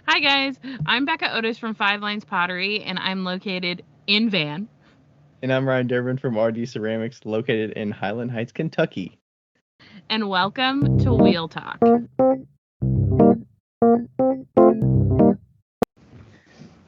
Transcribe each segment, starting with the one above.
Hi guys, I'm Becca Otis from Five Lines Pottery, and I'm located in Van. And I'm Ryan Durbin from RD Ceramics, located in Highland Heights, Kentucky. And welcome to Wheel Talk.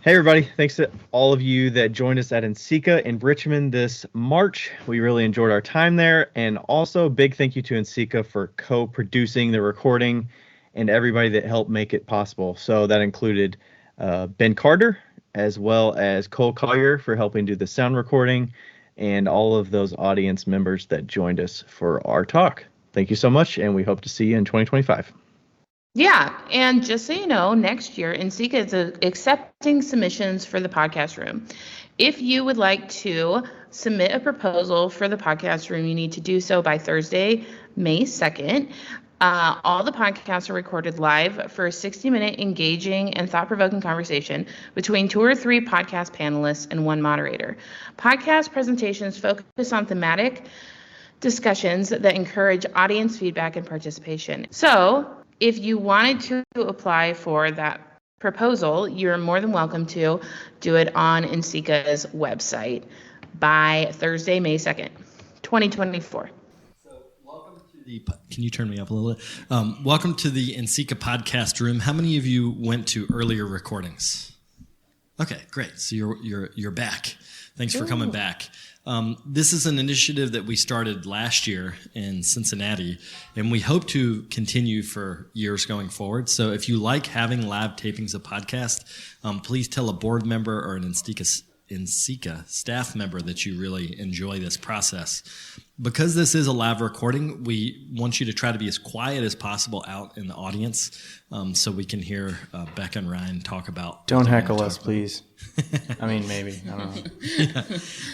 Hey everybody, thanks to all of you that joined us at NCECA in Richmond this March. We really enjoyed our time there, and also big thank you to NCECA for co-producing the recording and everybody that helped make it possible. So that included Ben Carter, as well as Cole Collier for helping do the sound recording, and all of those audience members that joined us for our talk. Thank you so much, and we hope to see you in 2025. Yeah, and just so you know, next year, NCECA is accepting submissions for the podcast room. If you would like to submit a proposal for the podcast room, you need to do so by Thursday, May 2nd. All the podcasts are recorded live for a 60-minute engaging and thought-provoking conversation between 2 or 3 podcast panelists and 1 moderator. Podcast presentations focus on thematic discussions that encourage audience feedback and participation. So, if you wanted to apply for that proposal, you're more than welcome to do it on NCECA's website by Thursday, May 2nd, 2024. Can you turn me up a little bit? Welcome to the NCECA podcast room. How many of you went to earlier recordings? Okay, great. So you're back. Thanks for coming back. This is an initiative that we started last year in Cincinnati, and we hope to continue for years going forward. So if you like having live tapings of podcasts, please tell a board member or an NCECA staff member that you really enjoy this process. Because this is a live recording, we want you to try to be as quiet as possible out in the audience so we can hear Becca and Ryan talk about... Don't heckle us, please. I mean, maybe. I don't know. Yeah.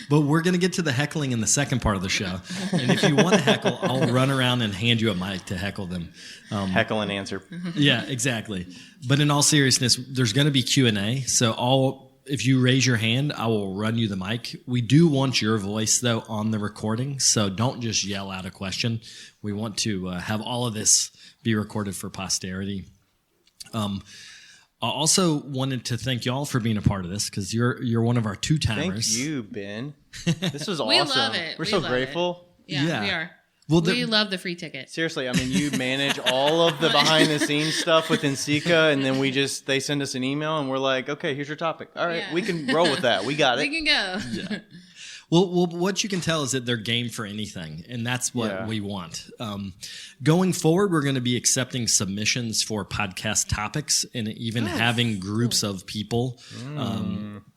But we're going to get to the heckling in the second part of the show. And if you want to heckle, I'll run around and hand you a mic to heckle them. Heckle and answer. Yeah, exactly. But in all seriousness, there's going to be Q&A. So if you raise your hand, I will run you the mic. We do want your voice, though, on the recording, so don't just yell out a question. We want to have all of this be recorded for posterity. I also wanted to thank y'all for being a part of this, because you're one of our two-timers. Thank you, Ben. This was awesome. We love it. We're so grateful. Yeah, we are. Well, we love the free ticket. Seriously, I mean, you manage all of the behind-the-scenes stuff with NCECA, and then they send us an email, and we're like, okay, here's your topic. All right, we can roll with that. We got it. We can go. Yeah. Well, what you can tell is that they're game for anything, and that's what we want. Going forward, we're going to be accepting submissions for podcast topics and even having groups of people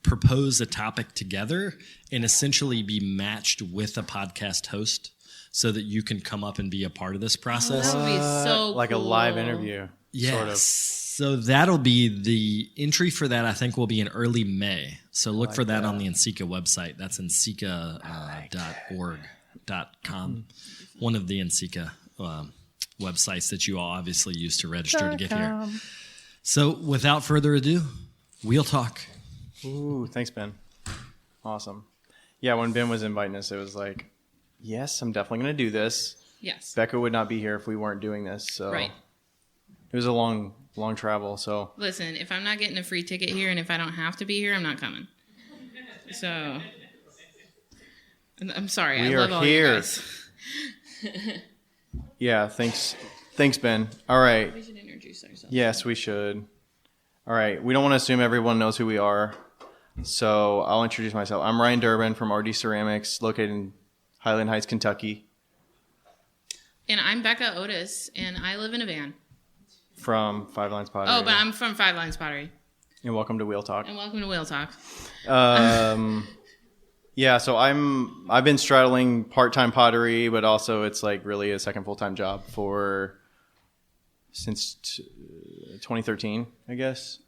propose a topic together and essentially be matched with a podcast host, so that you can come up and be a part of this process. That would be so like cool. a live interview. Yes. Sort of. So that'll be the entry for that, I think, will be in early May. So look for that on the NCECA website. That's NCECA.org.com. One of the NCECA websites that you all obviously use to register to get here. So without further ado, Wheel Talk. Ooh, thanks, Ben. Awesome. Yeah, when Ben was inviting us, it was like, yes, I'm definitely going to do this. Yes. Becca would not be here if we weren't doing this. So right. It was a long travel. So listen, if I'm not getting a free ticket here and if I don't have to be here, I'm not coming. So I'm sorry. We I love are all here. you guys. Yeah, thanks, Ben. All right. We should introduce ourselves. Yes, we should. All right. We don't want to assume everyone knows who we are. So I'll introduce myself. I'm Ryan Durbin from RD Ceramics, located in Highland Heights, Kentucky. And I'm Becca Otis, and I live in a van. From Five Lines Pottery. Oh, but I'm from Five Lines Pottery. And welcome to Wheel Talk. And welcome to Wheel Talk. Yeah, so I've been straddling part-time pottery, but also it's like really a second full-time job since 2013, I guess.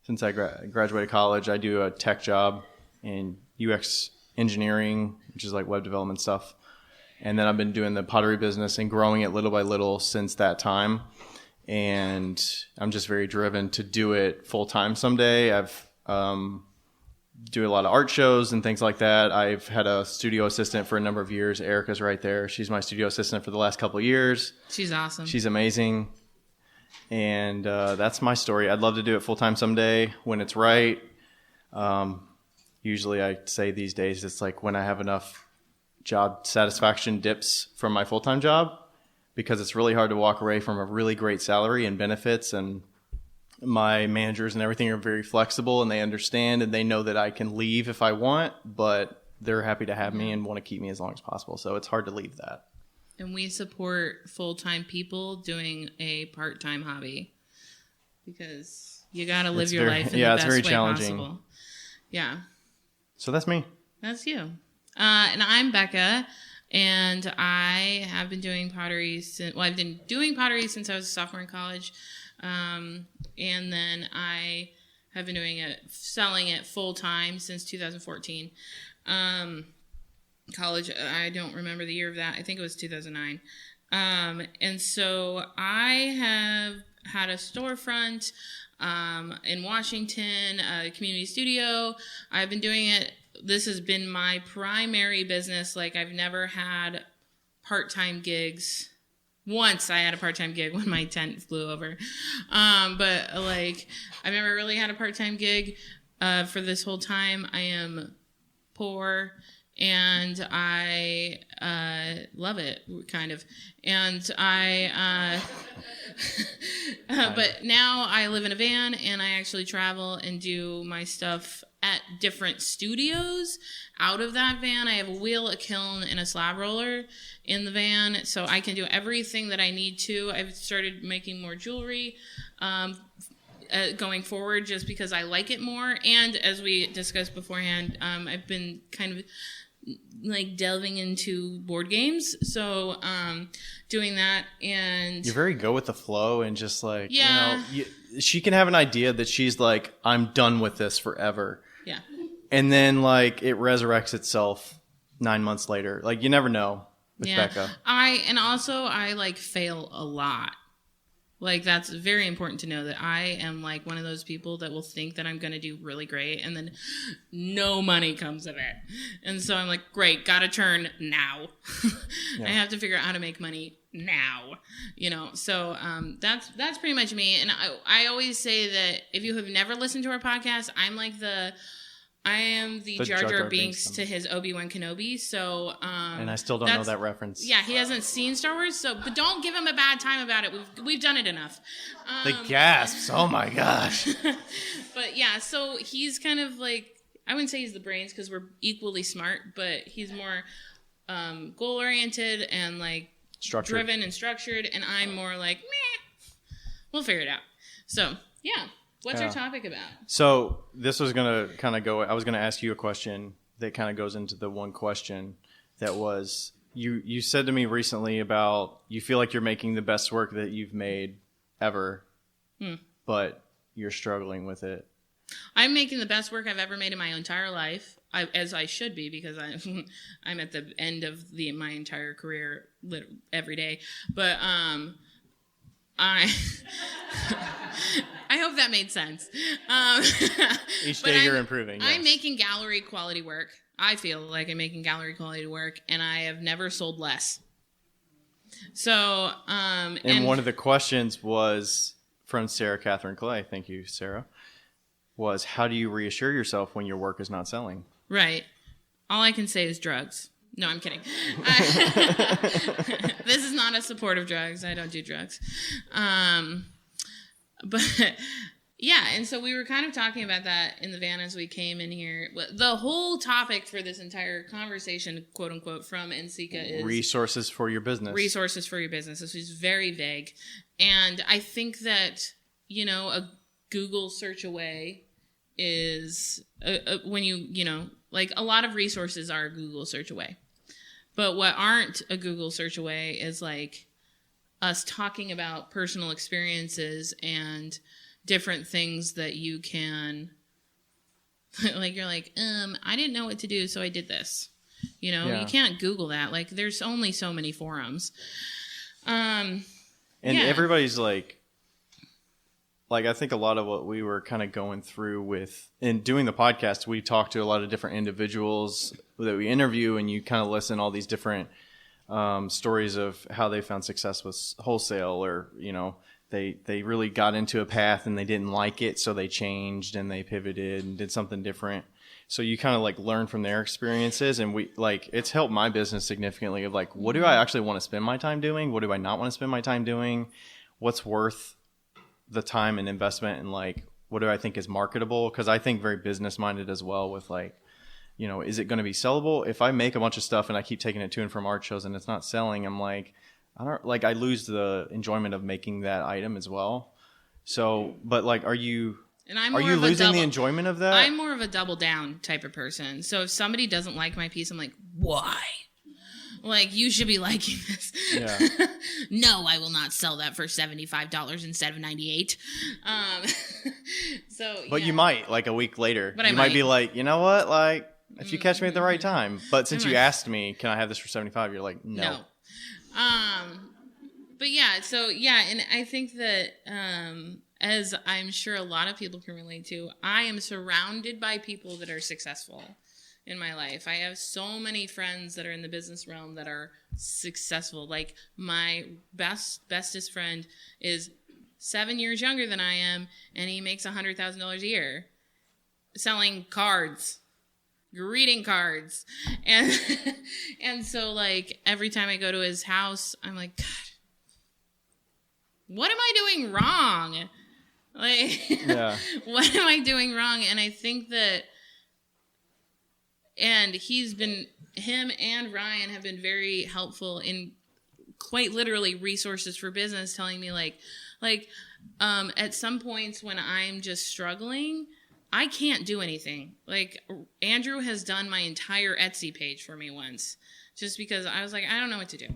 Since I graduated college, I do a tech job in UX engineering, which is like web development stuff. And then I've been doing the pottery business and growing it little by little since that time. And I'm just very driven to do it full time someday. I've do a lot of art shows and things like that. I've had a studio assistant for a number of years. Erica's right there. She's my studio assistant for the last couple of years. She's awesome. She's amazing. And that's my story. I'd love to do it full time someday when it's right. Usually I say these days it's like when I have enough job satisfaction dips from my full time job, because it's really hard to walk away from a really great salary and benefits, and my managers and everything are very flexible and they understand and they know that I can leave if I want, but they're happy to have me and want to keep me as long as possible. So it's hard to leave that. And we support full-time people doing a part-time hobby because you got to live your life in the best way possible. Yeah. So that's me. That's you. And I'm Becca, and I have been doing pottery I've been doing pottery since I was a sophomore in college. And then I have been selling it full-time since 2014. College, I don't remember the year of that. I think it was 2009. And so I have had a storefront in Washington, a community studio. I've been doing it. This has been my primary business. Like, I've never had part-time gigs. Once I had a part-time gig when my tent flew over. But like, I've never really had a part-time gig for this whole time. I am poor. And I love it, kind of. And but now I live in a van, and I actually travel and do my stuff at different studios out of that van. I have a wheel, a kiln, and a slab roller in the van, so I can do everything that I need to. I've started making more jewelry going forward just because I like it more. And as we discussed beforehand, I've been kind of like delving into board games, so doing that. And you're very go with the flow, and just like, she can have an idea that she's like, I'm done with this forever, and then like it resurrects itself 9 months later. Like, you never know with Becca. I like fail a lot. Like, that's very important to know, that I am like one of those people that will think that I'm going to do really great, and then no money comes of it. And so I'm like, great, got to turn now. I have to figure out how to make money now, So that's pretty much me. And I always say that if you have never listened to our podcast, I am the Jar Jar Binks to his Obi-Wan Kenobi. So, and I still don't know that reference. Yeah, he hasn't seen Star Wars, but don't give him a bad time about it. We've done it enough. The gasps! Oh my gosh! But yeah, so he's kind of like, I wouldn't say he's the brains because we're equally smart, but he's more goal oriented and like driven and structured, and I'm more like, meh, we'll figure it out. So yeah. What's our topic about? So this was going to kind of I was going to ask you a question that kind of goes into the one question that was, you said to me recently about, you feel like you're making the best work that you've made ever, but you're struggling with it. I'm making the best work I've ever made in my entire life, as I should be, because I'm at the end of my entire career every day. But I hope that made sense. Each day you're improving. Yes. I'm making gallery quality work. I feel like I'm making gallery quality work, and I have never sold less. So, and one of the questions was from Sarah Catherine Clay. Thank you, Sarah. Was, how do you reassure yourself when your work is not selling? Right. All I can say is drugs. No, I'm kidding. This is not a support of drugs. I don't do drugs. But yeah, and so we were kind of talking about that in the van as we came in here. The whole topic for this entire conversation, quote unquote, from NCECA is resources for your business. Resources for your business. This is very vague. And I think that, a Google search away is when like a lot of resources are a Google search away. But what aren't a Google search away is like us talking about personal experiences and different things that you can, like, you're like, I didn't know what to do, so I did this. You can't Google that. Like, there's only so many forums. And everybody's like, I think a lot of what we were kind of going through in doing the podcast, we talked to a lot of different individuals that we interview, and you kind of listen all these different stories of how they found success with wholesale, or, they really got into a path and they didn't like it, so they changed and they pivoted and did something different. So you kind of like learn from their experiences, and it's helped my business significantly of like, what do I actually want to spend my time doing? What do I not want to spend my time doing? What's worth the time and investment, and like, what do I think is marketable? Because I think very business minded as well with like, you know, is it going to be sellable? If I make a bunch of stuff and I keep taking it to and from art shows and it's not selling, I'm like, I lose the enjoyment of making that item as well. So, but like, are you losing the enjoyment of that? I'm more of a double down type of person. So if somebody doesn't like my piece, I'm like, why? Like, you should be liking this. Yeah. No, I will not sell that for $75 instead of $98. But you might, like a week later. But you might be like, you know what? Like, if you catch me at the right time. But since you asked me, can I have this for $75? You're like, no. But yeah, so yeah, and I think that as I'm sure a lot of people can relate to, I am surrounded by people that are successful in my life. I have so many friends that are in the business realm that are successful. Like my bestest friend is 7 years younger than I am, and he makes $100,000 a year selling cards. Greeting cards. And so like every time I go to his house, I'm like, God, what am I doing wrong? Like, what am I doing wrong? And I think that, and him and Ryan have been very helpful in quite literally resources for business, telling me like at some points when I'm just struggling, I can't do anything. Like, Andrew has done my entire Etsy page for me once, just because I was like, I don't know what to do.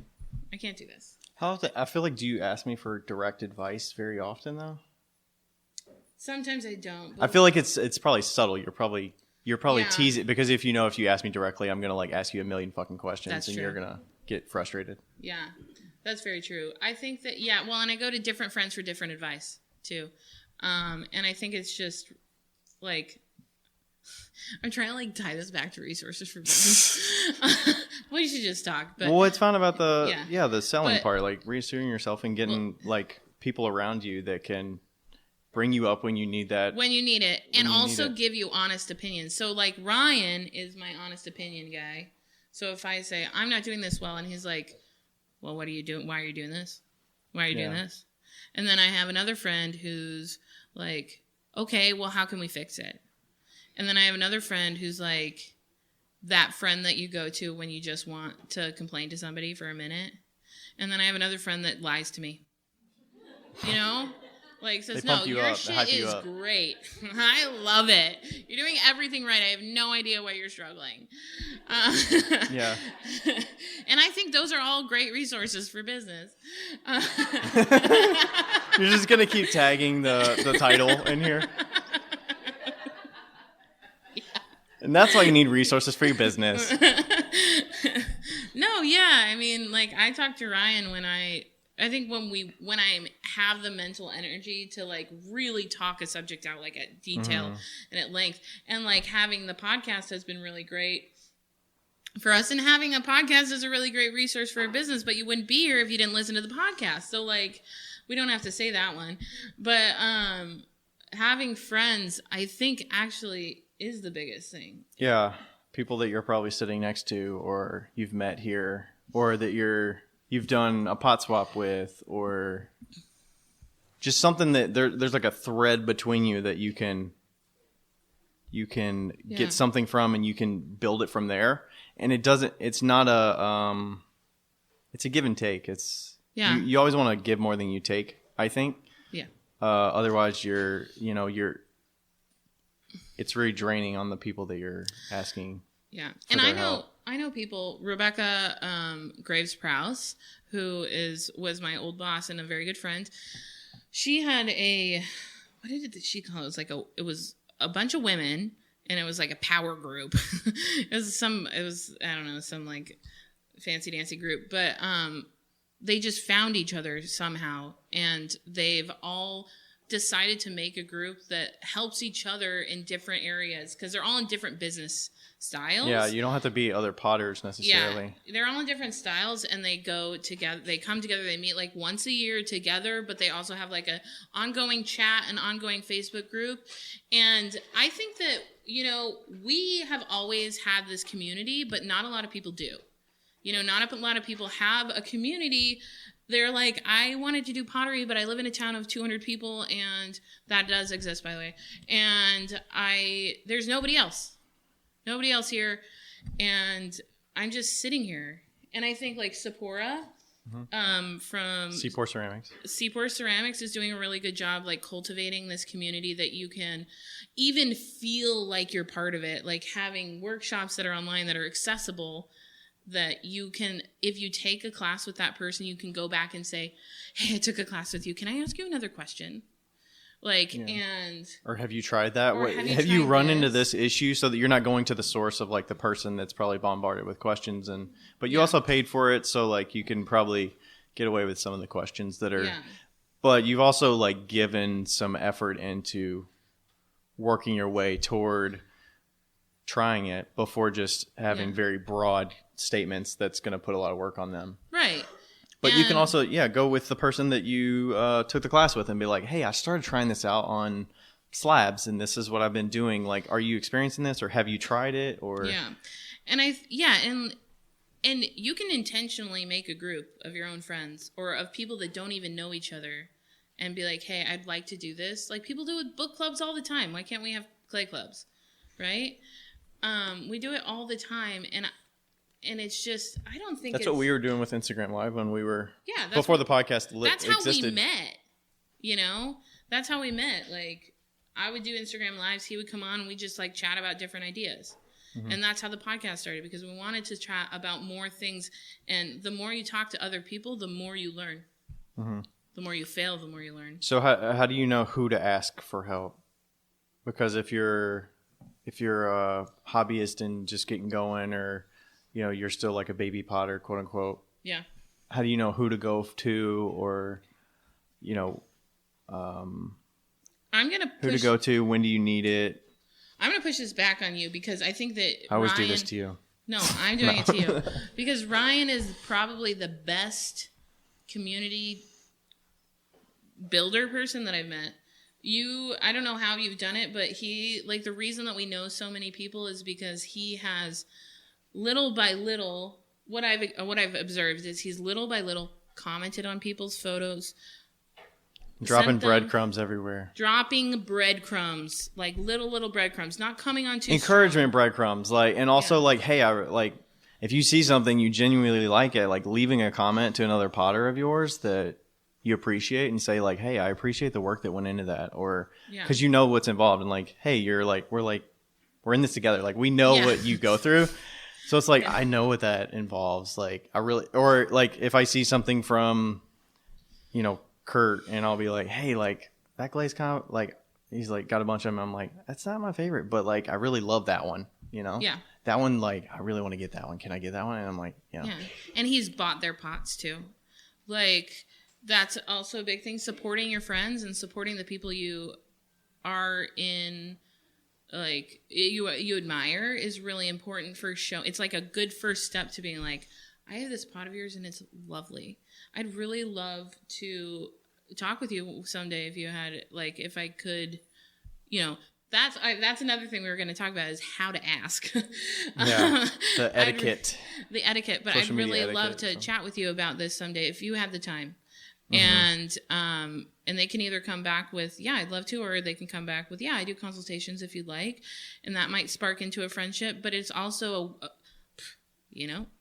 I can't do this. How often, I feel like, do you ask me for direct advice very often, though? Sometimes I don't. I feel like it's probably subtle. You're probably teasing, because if you ask me directly, I'm gonna like ask you a million fucking questions. That's and true. You're gonna get frustrated. Yeah, that's very true. I think that well, and I go to different friends for different advice too, and I think it's just. Like, I'm trying to like tie this back to resources for business. We should just talk. But what's fun about the selling part, like reassuring yourself and getting like people around you that can bring you up when you need that. When you need it, and also give you honest opinions. So like Ryan is my honest opinion guy. So if I say I'm not doing this well, and he's like, well, what are you doing? Why are you doing this? Why are you doing this? And then I have another friend who's like, okay, well, how can we fix it? And then I have another friend who's like that friend that you go to when you just want to complain to somebody for a minute. And then I have another friend that lies to me. You know? Like, says, no, your shit is great. I love it. You're doing everything right. I have no idea why you're struggling. Yeah. And I think those are all great resources for business. You're just going to keep tagging the title in here? Yeah. And that's why you need resources for your business. No, yeah. I mean, like, I talk to Ryan when I think when I have the mental energy to like really talk a subject out like at detail and at length, and like having the podcast has been really great for us, and having a podcast is a really great resource for a business, but you wouldn't be here if you didn't listen to the podcast. So like, we don't have to say that one, but having friends, I think actually is the biggest thing. Yeah. People that you're probably sitting next to, or you've met here, or that you've done a pot swap with, or just something that there's like a thread between you that you can get something from, and you can build it from there. And it's not it's a give and take. You always want to give more than you take, I think. Yeah. Otherwise it's very draining on the people that you're asking. Yeah. And I know people, Rebecca Graves Prowse, who was my old boss and a very good friend. She had what did she call it? It was a bunch of women, and it was like a power group. it was I don't know, some like fancy dancy group, but they just found each other somehow, and they've all decided to make a group that helps each other in different areas because they're all in different business styles. Yeah, you don't have to be other potters necessarily. Yeah, they're all in different styles, and they go together. They come together. They meet like once a year together, but they also have like a ongoing chat, an ongoing Facebook group. And I think that, you know, we have always had this community, but not a lot of people do. You know, not a lot of people have a community. They're like, I wanted to do pottery, but I live in a town of 200 people, and that does exist, by the way. And there's nobody else. Nobody else here, and I'm just sitting here. And I think like Sephora from Seaport Ceramics. Seaport Ceramics is doing a really good job like cultivating this community that you can even feel like you're part of it, like having workshops that are online that are accessible, that you can, if you take a class with that person, you can go back and say, hey, I took a class with you. Can I ask you another question? Like, and or have you tried that? Or Have you run into this issue so that you're not going to the source of like the person that's probably bombarded with questions, but you also paid for it, so like you can probably get away with some of the questions that are, but you've also like given some effort into working your way toward trying it before just having very broad statements that's going to put a lot of work on them. Right. But you can also, go with the person that you took the class with and be like, hey, I started trying this out on slabs and this is what I've been doing. Like, are you experiencing this or have you tried it? Or and and you can intentionally make a group of your own friends or of people that don't even know each other and be like, hey, I'd like to do this. Like people do with book clubs all the time. Why can't we have clay clubs? Right? We do it all the time. And it's just, I don't think that's what we were doing with Instagram Live when we were, that's before the podcast that's how existed. we met, you know? That's how we met. Like, I would do Instagram Lives, he would come on, and we just, like, chat about different ideas. Mm-hmm. And that's how the podcast started, because we wanted to chat about more things. And the more you talk to other people, the more you learn. Mm-hmm. The more you fail, the more you learn. So how do you know who to ask for help? Because if you're a hobbyist and just getting going, or you're still like a baby potter, quote unquote. Yeah. How do you know who to go to, or, I'm going to who to go to? When do you need it? I'm going to push this back on you because I think that I always do this to you. No, I'm doing it to you because Ryan is probably the best community builder person that I've met. I don't know how you've done it, but the reason that we know so many people is because he has little by little, what I've observed is he's little by little commented on people's photos, dropping breadcrumbs everywhere, dropping breadcrumbs, like little breadcrumbs, not coming on too encouragement strong. Breadcrumbs, like, and also like, hey, if you see something you genuinely like it, like leaving a comment to another potter of yours that you appreciate and say like, hey, I appreciate the work that went into that, or because you know what's involved, and like, hey, we're in this together, like we know what you go through. So it's like, I know what that involves. Like, or like if I see something from, Kurt, and I'll be like, hey, like that glaze kind of like, he's like got a bunch of them. I'm like, that's not my favorite, but like, I really love that one, Yeah. That one, like, I really want to get that one. Can I get that one? And I'm like, yeah. And he's bought their pots too. Like, that's also a big thing. Supporting your friends and supporting the people you are in, like you admire, is really important for show. It's like a good first step to being like, I have this pot of yours and it's lovely. I'd really love to talk with you someday if you had, like, if I could, that's another thing we were going to talk about is how to ask. Yeah, the etiquette. The etiquette, but I'd really love to chat with you about this someday if you had the time. Mm-hmm. And they can either come back with, yeah, I'd love to, or they can come back with, yeah, I do consultations if you'd like. And that might spark into a friendship, but it's also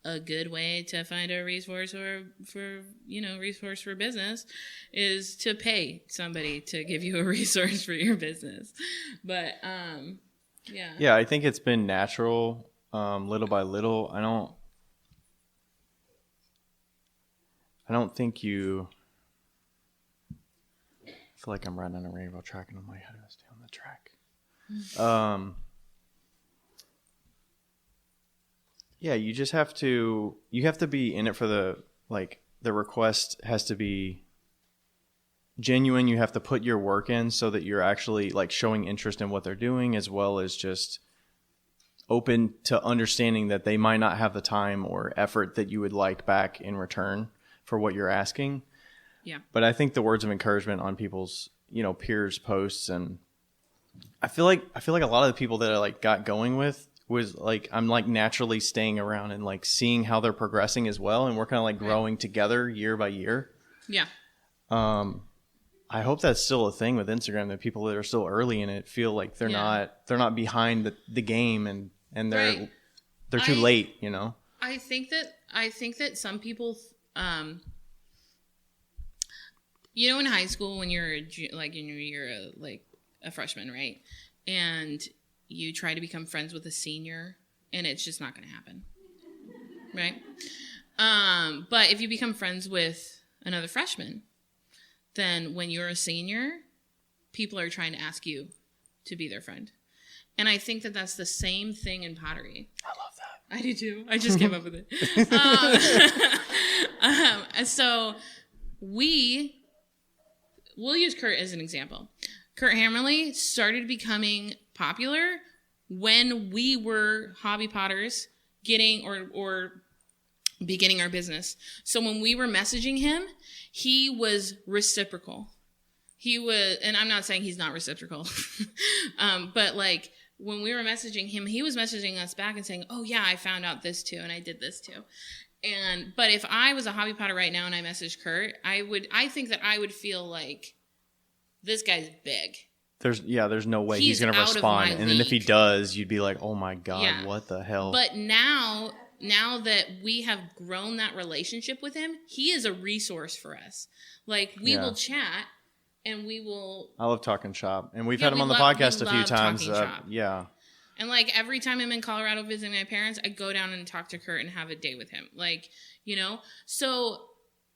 a good way to find a resource resource for business is to pay somebody to give you a resource for your business. But, yeah, I think it's been natural, little by little. I don't think you, I feel like I'm riding on a rainbow track and I'm like, how do I stay on the track? You just have to be in it for the request has to be genuine. You have to put your work in so that you're actually like showing interest in what they're doing, as well as just open to understanding that they might not have the time or effort that you would like back in return for what you're asking. Yeah. But I think the words of encouragement on people's, peers' posts, and I feel like a lot of the people that I like got going with was like, I'm like naturally staying around and like seeing how they're progressing as well. And we're kind of like growing together year by year. Yeah. I hope that's still a thing with Instagram, that people that are still early in it feel like they're not behind the game and they're too late, I think that some people, in high school when you're a freshman, right? And you try to become friends with a senior, and it's just not going to happen, right? But if you become friends with another freshman, then when you're a senior, people are trying to ask you to be their friend. And I think that that's the same thing in pottery. I love that. I do too. I just came up with it. And so we'll use Kurt as an example. Kurt Hammerly started becoming popular when we were hobby potters getting or beginning our business. So when we were messaging him, he was reciprocal. He was, and I'm not saying he's not reciprocal, but like when we were messaging him, he was messaging us back and saying, "Oh yeah, I found out this too, and I did this too." But if I was a hobby potter right now and I messaged Kurt, I think that I would feel like this guy's big. There's no way he's going to respond. And then if he does, you'd be like, "Oh my God, what the hell?" But now that we have grown that relationship with him, he is a resource for us. Like we will chat and we will. I love talking shop, and we've had him on the podcast a few times. Yeah. And like every time I'm in Colorado visiting my parents, I go down and talk to Kurt and have a day with him. Like, so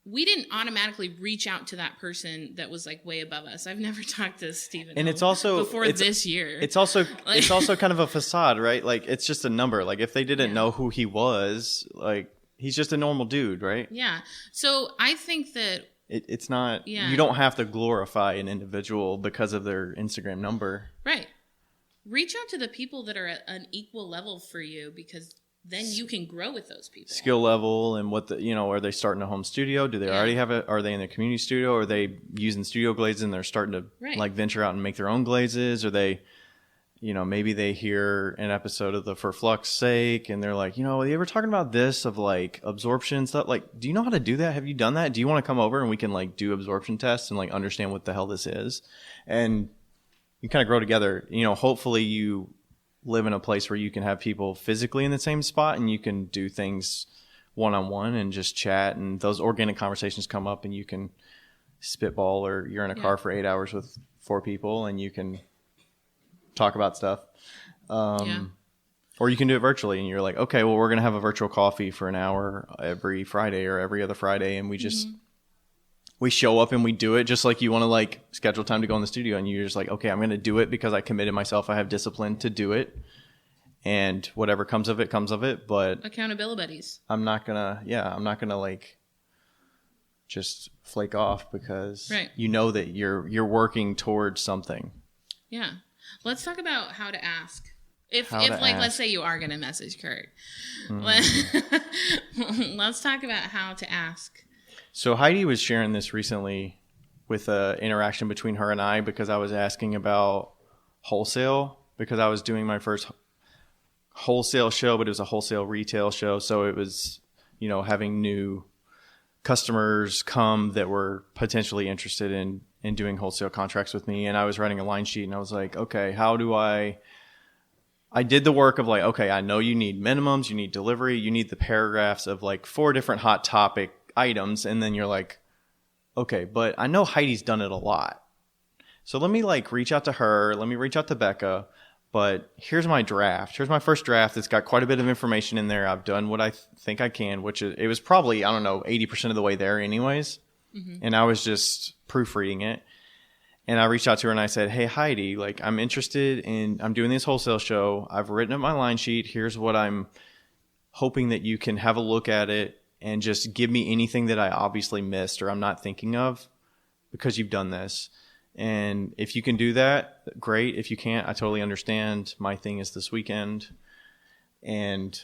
we didn't automatically reach out to that person that was like way above us. I've never talked to Steven. And it's also this year. It's also it's also kind of a facade, right? Like it's just a number. Like if they didn't know who he was, like he's just a normal dude, right? Yeah. So I think that it's not. Yeah. You don't have to glorify an individual because of their Instagram number, right? Reach out to the people that are at an equal level for you, because then you can grow with those people. Skill level and what are they starting a home studio? Do they already have it? Are they in their community studio? Are they using studio glazes and they're starting to like venture out and make their own glazes? Are they, maybe they hear an episode of the For Flux Sake and they're like, you ever talking about this of like absorption stuff? Like, do you know how to do that? Have you done that? Do you want to come over and we can like do absorption tests and like understand what the hell this is? And you kind of grow together. Hopefully you live in a place where you can have people physically in the same spot and you can do things one-on-one and just chat, and those organic conversations come up and you can spitball, or you're in a car for 8 hours with 4 people and you can talk about stuff. Or you can do it virtually and you're like, okay, well, we're going to have a virtual coffee for an hour every Friday or every other Friday. And we just, we show up and we do it just like you want to like schedule time to go in the studio, and you're just like, okay, I'm going to do it because I committed myself. I have discipline to do it, and whatever comes of it, comes of it. But accountability buddies. I'm not going to like just flake off because you know that you're working towards something. Yeah. Let's talk about how to ask. If let's say you are going to message Kurt. Let's talk about how to ask. So Heidi was sharing this recently with an interaction between her and I, because I was asking about wholesale, because I was doing my first wholesale show, but it was a wholesale retail show. So it was, having new customers come that were potentially interested in doing wholesale contracts with me. And I was writing a line sheet and I was like, okay, how do I did the work of like, okay, I know you need minimums, you need delivery, you need the paragraphs of like 4 different hot topic items, and then you're like, okay, but I know Heidi's done it a lot, so let me like reach out to her, let me reach out to Becca, but here's my draft, here's my first draft. It's got quite a bit of information in there. I've done what I think I can, which it was probably, I don't know, 80% of the way there anyways. And I was just proofreading it, and I reached out to her and I said, hey Heidi, like I'm doing this wholesale show, I've written up my line sheet, here's what I'm hoping that you can have a look at it and just give me anything that I obviously missed or I'm not thinking of, because you've done this. And if you can do that, great. If you can't, I totally understand. My thing is this weekend. And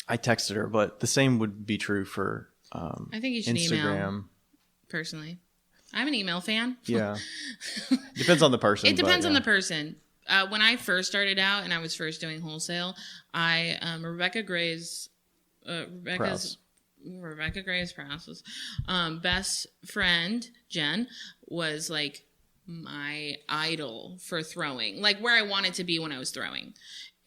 I texted her, but the same would be true for I think you should Instagram. email, personally. I'm an email fan. Yeah. Depends on the person. It depends on the person. When I first started out and I was first doing wholesale, Rebecca Gray's best friend, Jen, was like my idol for throwing, like where I wanted to be when I was throwing.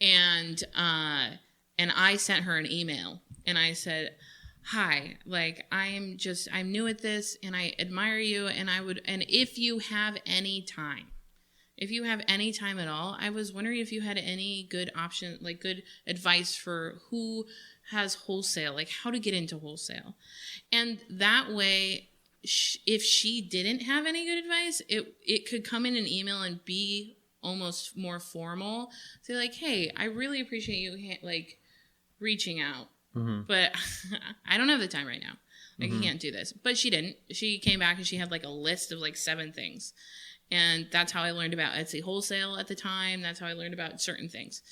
And I sent her an email and I said, hi, like I'm new at this and I admire you. And if you have any time at all, I was wondering if you had any good option, like good advice for who has wholesale, like how to get into wholesale. And that way, if she didn't have any good advice, it could come in an email and be almost more formal. Say like, hey, I really appreciate you like reaching out, but I don't have the time right now. Like, you can't do this. But she didn't. She came back and she had like a list of like 7 things. And that's how I learned about Etsy wholesale at the time. That's how I learned about certain things.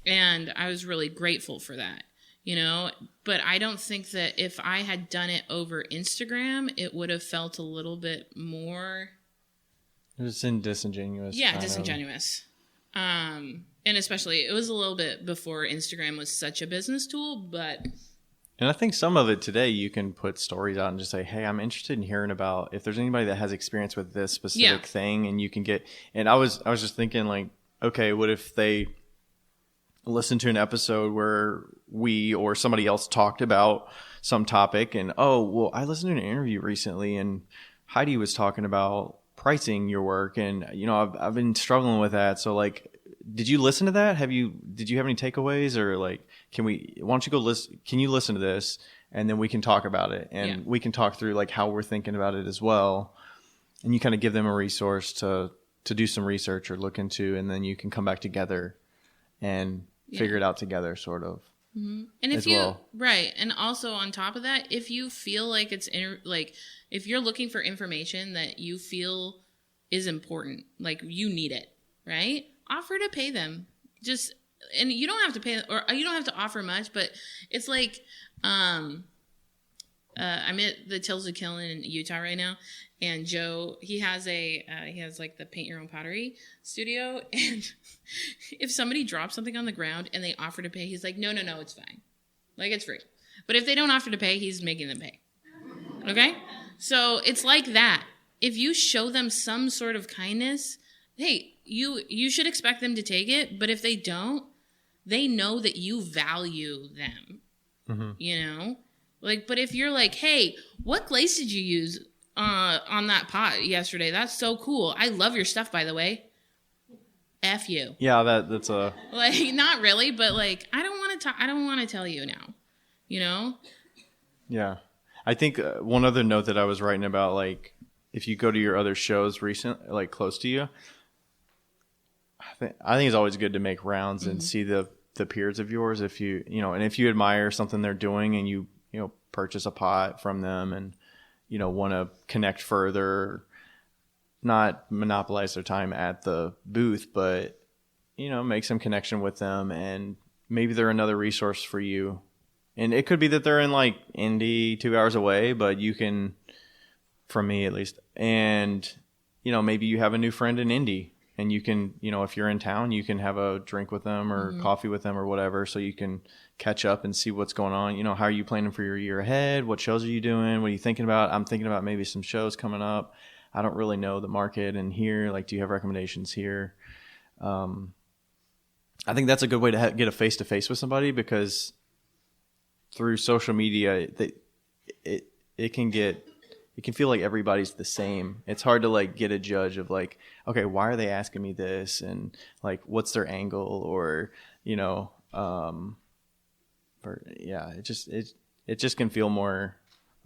And I was really grateful for that, you know. But I don't think that if I had done it over Instagram, it would have felt a little bit more... It's disingenuous. Yeah, disingenuous. And especially, it was a little bit before Instagram was such a business tool, but... And I think some of it today, you can put stories out and just say, hey, I'm interested in hearing about if there's anybody that has experience with this specific thing, and you can get, and I was just thinking like, okay, what if they listen to an episode where we or somebody else talked about some topic and, oh, well, I listened to an interview recently and Heidi was talking about pricing your work. And, you know, I've been struggling with that. So like, did you listen to that? Did you have any takeaways, or like, why don't you go listen? Can you listen to this and then we can talk about it, and we can talk through like how we're thinking about it as well. And you kind of give them a resource to do some research or look into, and then you can come back together and figure it out together, sort of. Mm-hmm. And if right. And also on top of that, if you feel like if you're looking for information that you feel is important, like you need it, right? Offer to pay them. And you don't have to pay, or you don't have to offer much, but it's like, I'm at the Tills of Kiln in Utah right now, and Joe, he has like the paint your own pottery studio, and if somebody drops something on the ground and they offer to pay, he's like, no, it's fine. Like, it's free. But if they don't offer to pay, he's making them pay. Okay? So it's like that. If you show them some sort of kindness, hey, you should expect them to take it, but if they don't, they know that you value them. Mm-hmm. You know? Like, but if you're like, hey, what glaze did you use on that pot yesterday? That's so cool. I love your stuff, by the way. F you. Yeah, that's a... Like, not really, but like, I don't want to tell you now. You know? Yeah. I think one other note that I was writing about, like, if you go to your other shows like close to you, I think it's always good to make rounds and see the peers of yours. If you admire something they're doing and you purchase a pot from them and, want to connect further, not monopolize their time at the booth, but, make some connection with them, and maybe they're another resource for you. And it could be that they're in like Indy 2 hours away, but you can, from me at least, and, maybe you have a new friend in Indy. And you can, if you're in town, you can have a drink with them or coffee with them or whatever, so you can catch up and see what's going on. How are you planning for your year ahead? What shows are you doing? What are you thinking about? I'm thinking about maybe some shows coming up. I don't really know the market in here. Like, do you have recommendations here? I think that's a good way to get a face-to-face with somebody, because through social media, it can feel like everybody's the same. It's hard to like get a judge of like, okay, why are they asking me this? And like, what's their angle? Or, it just can feel more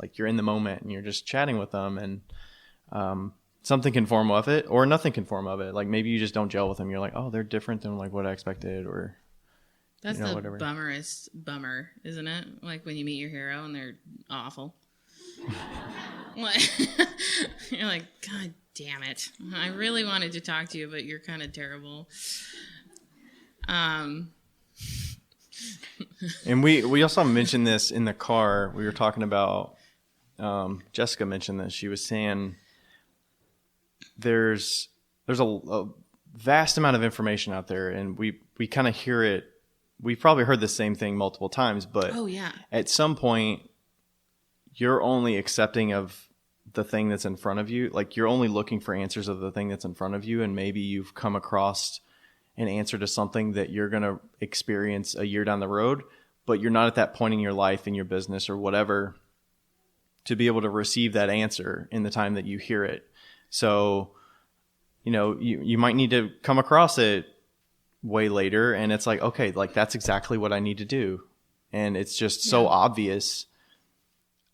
like you're in the moment and you're just chatting with them, and something can form of it or nothing can form of it. Like, maybe you just don't gel with them. You're like, oh, they're different than like what I expected, or that's the bummer, isn't it? Like when you meet your hero and they're awful. You're like, God damn it. I really wanted to talk to you, but you're kind of terrible. And we also mentioned this in the car. We were talking about, Jessica mentioned this. She was saying there's a vast amount of information out there, and we kind of hear it. We've probably heard the same thing multiple times, but at some point, you're only accepting of the thing that's in front of you. Like, you're only looking for answers of the thing that's in front of you, and maybe you've come across an answer to something that you're going to experience a year down the road, but you're not at that point in your life, in your business or whatever, to be able to receive that answer in the time that you hear it. So, you might need to come across it way later, and it's like, okay, like that's exactly what I need to do. And it's just so obvious.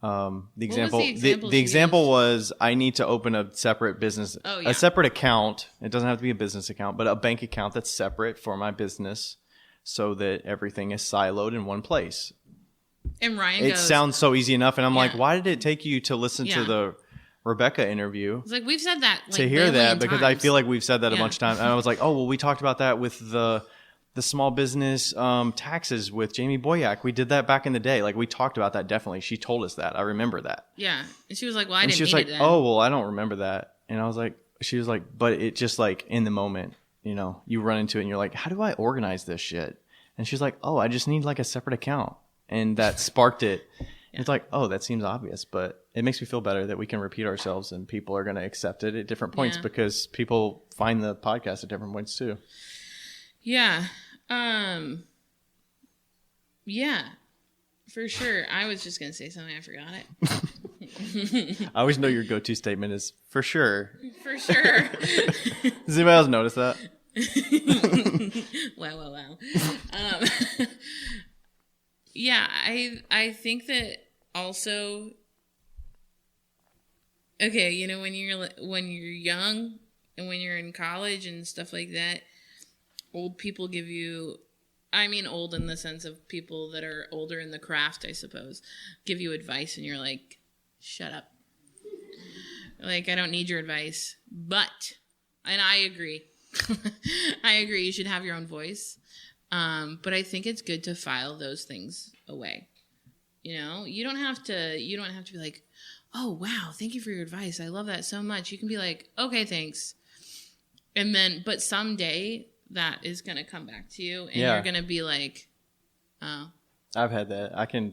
The example was I need to open a separate business, a separate account. It doesn't have to be a business account, but a bank account that's separate for my business so that everything is siloed in one place. And Ryan sounds so easy enough. And I'm like, why did it take you to listen to the Rebecca interview? It's like, we've said that to hear that, because I feel like we've said that a bunch of times. And I was like, oh, well, we talked about that with the small business taxes with Jamie Boyack. We did that back in the day. Like, we talked about that. Definitely. She told us that. I remember that. Yeah. And she was like, well, I didn't need it then. Oh, well, I don't remember that. And I was like, she was like, but it just like in the moment, you run into it and you're like, how do I organize this shit? And she's like, oh, I just need like a separate account. And that sparked it. It's like, oh, that seems obvious, but it makes me feel better that we can repeat ourselves and people are going to accept it at different points because people find the podcast at different points too. Yeah. Yeah, for sure. I was just going to say something. I forgot it. I always know your go-to statement is for sure. For sure. Does anybody else notice that? Wow. Yeah, I think that also, okay, when you're young and when you're in college and stuff like that, old people give you, I mean old in the sense of people that are older in the craft, I suppose, give you advice and you're like, shut up. Like, I don't need your advice. But, and I agree. I agree, you should have your own voice. But I think it's good to file those things away. You don't have to be like, oh, wow, thank you for your advice. I love that so much. You can be like, okay, thanks. And then, but someday that is going to come back to you and you're going to be like, oh. I've had that. I can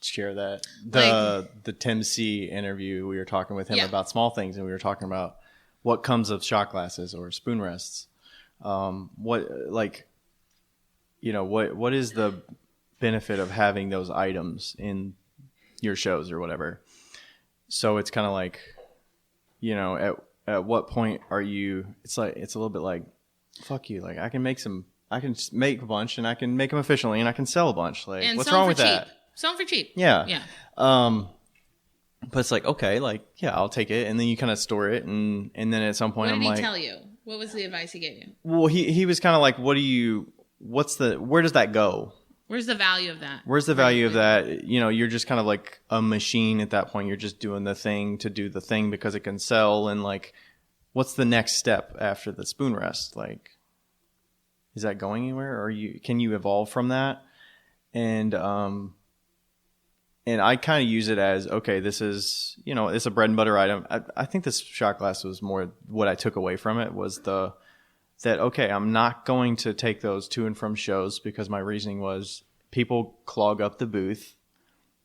share that. The Tim C interview, we were talking with him about small things, and we were talking about what comes of shot glasses or spoon rests. What is the benefit of having those items in your shows or whatever? So it's kind of like, at what point are you, it's a little bit like, fuck you. Like, I can make a bunch and I can make them efficiently and I can sell a bunch. Like, and what's wrong with that? Sell them for cheap. Yeah. Yeah. But it's like, okay, like, yeah, I'll take it. And then you kind of store it. And then at some point what did he tell you? What was the advice he gave you? Well, he was kind of like, where does that go? Where's the value of that? Where's the value of that? You're just kind of like a machine at that point. You're just doing the thing to do the thing because it can sell. And like, what's the next step after the spoon rest? Like, is that going anywhere? Or can you evolve from that? And I kind of use it as, okay, this is, it's a bread and butter item. I think this shot glass was more what I took away from it was that, okay, I'm not going to take those to and from shows because my reasoning was people clog up the booth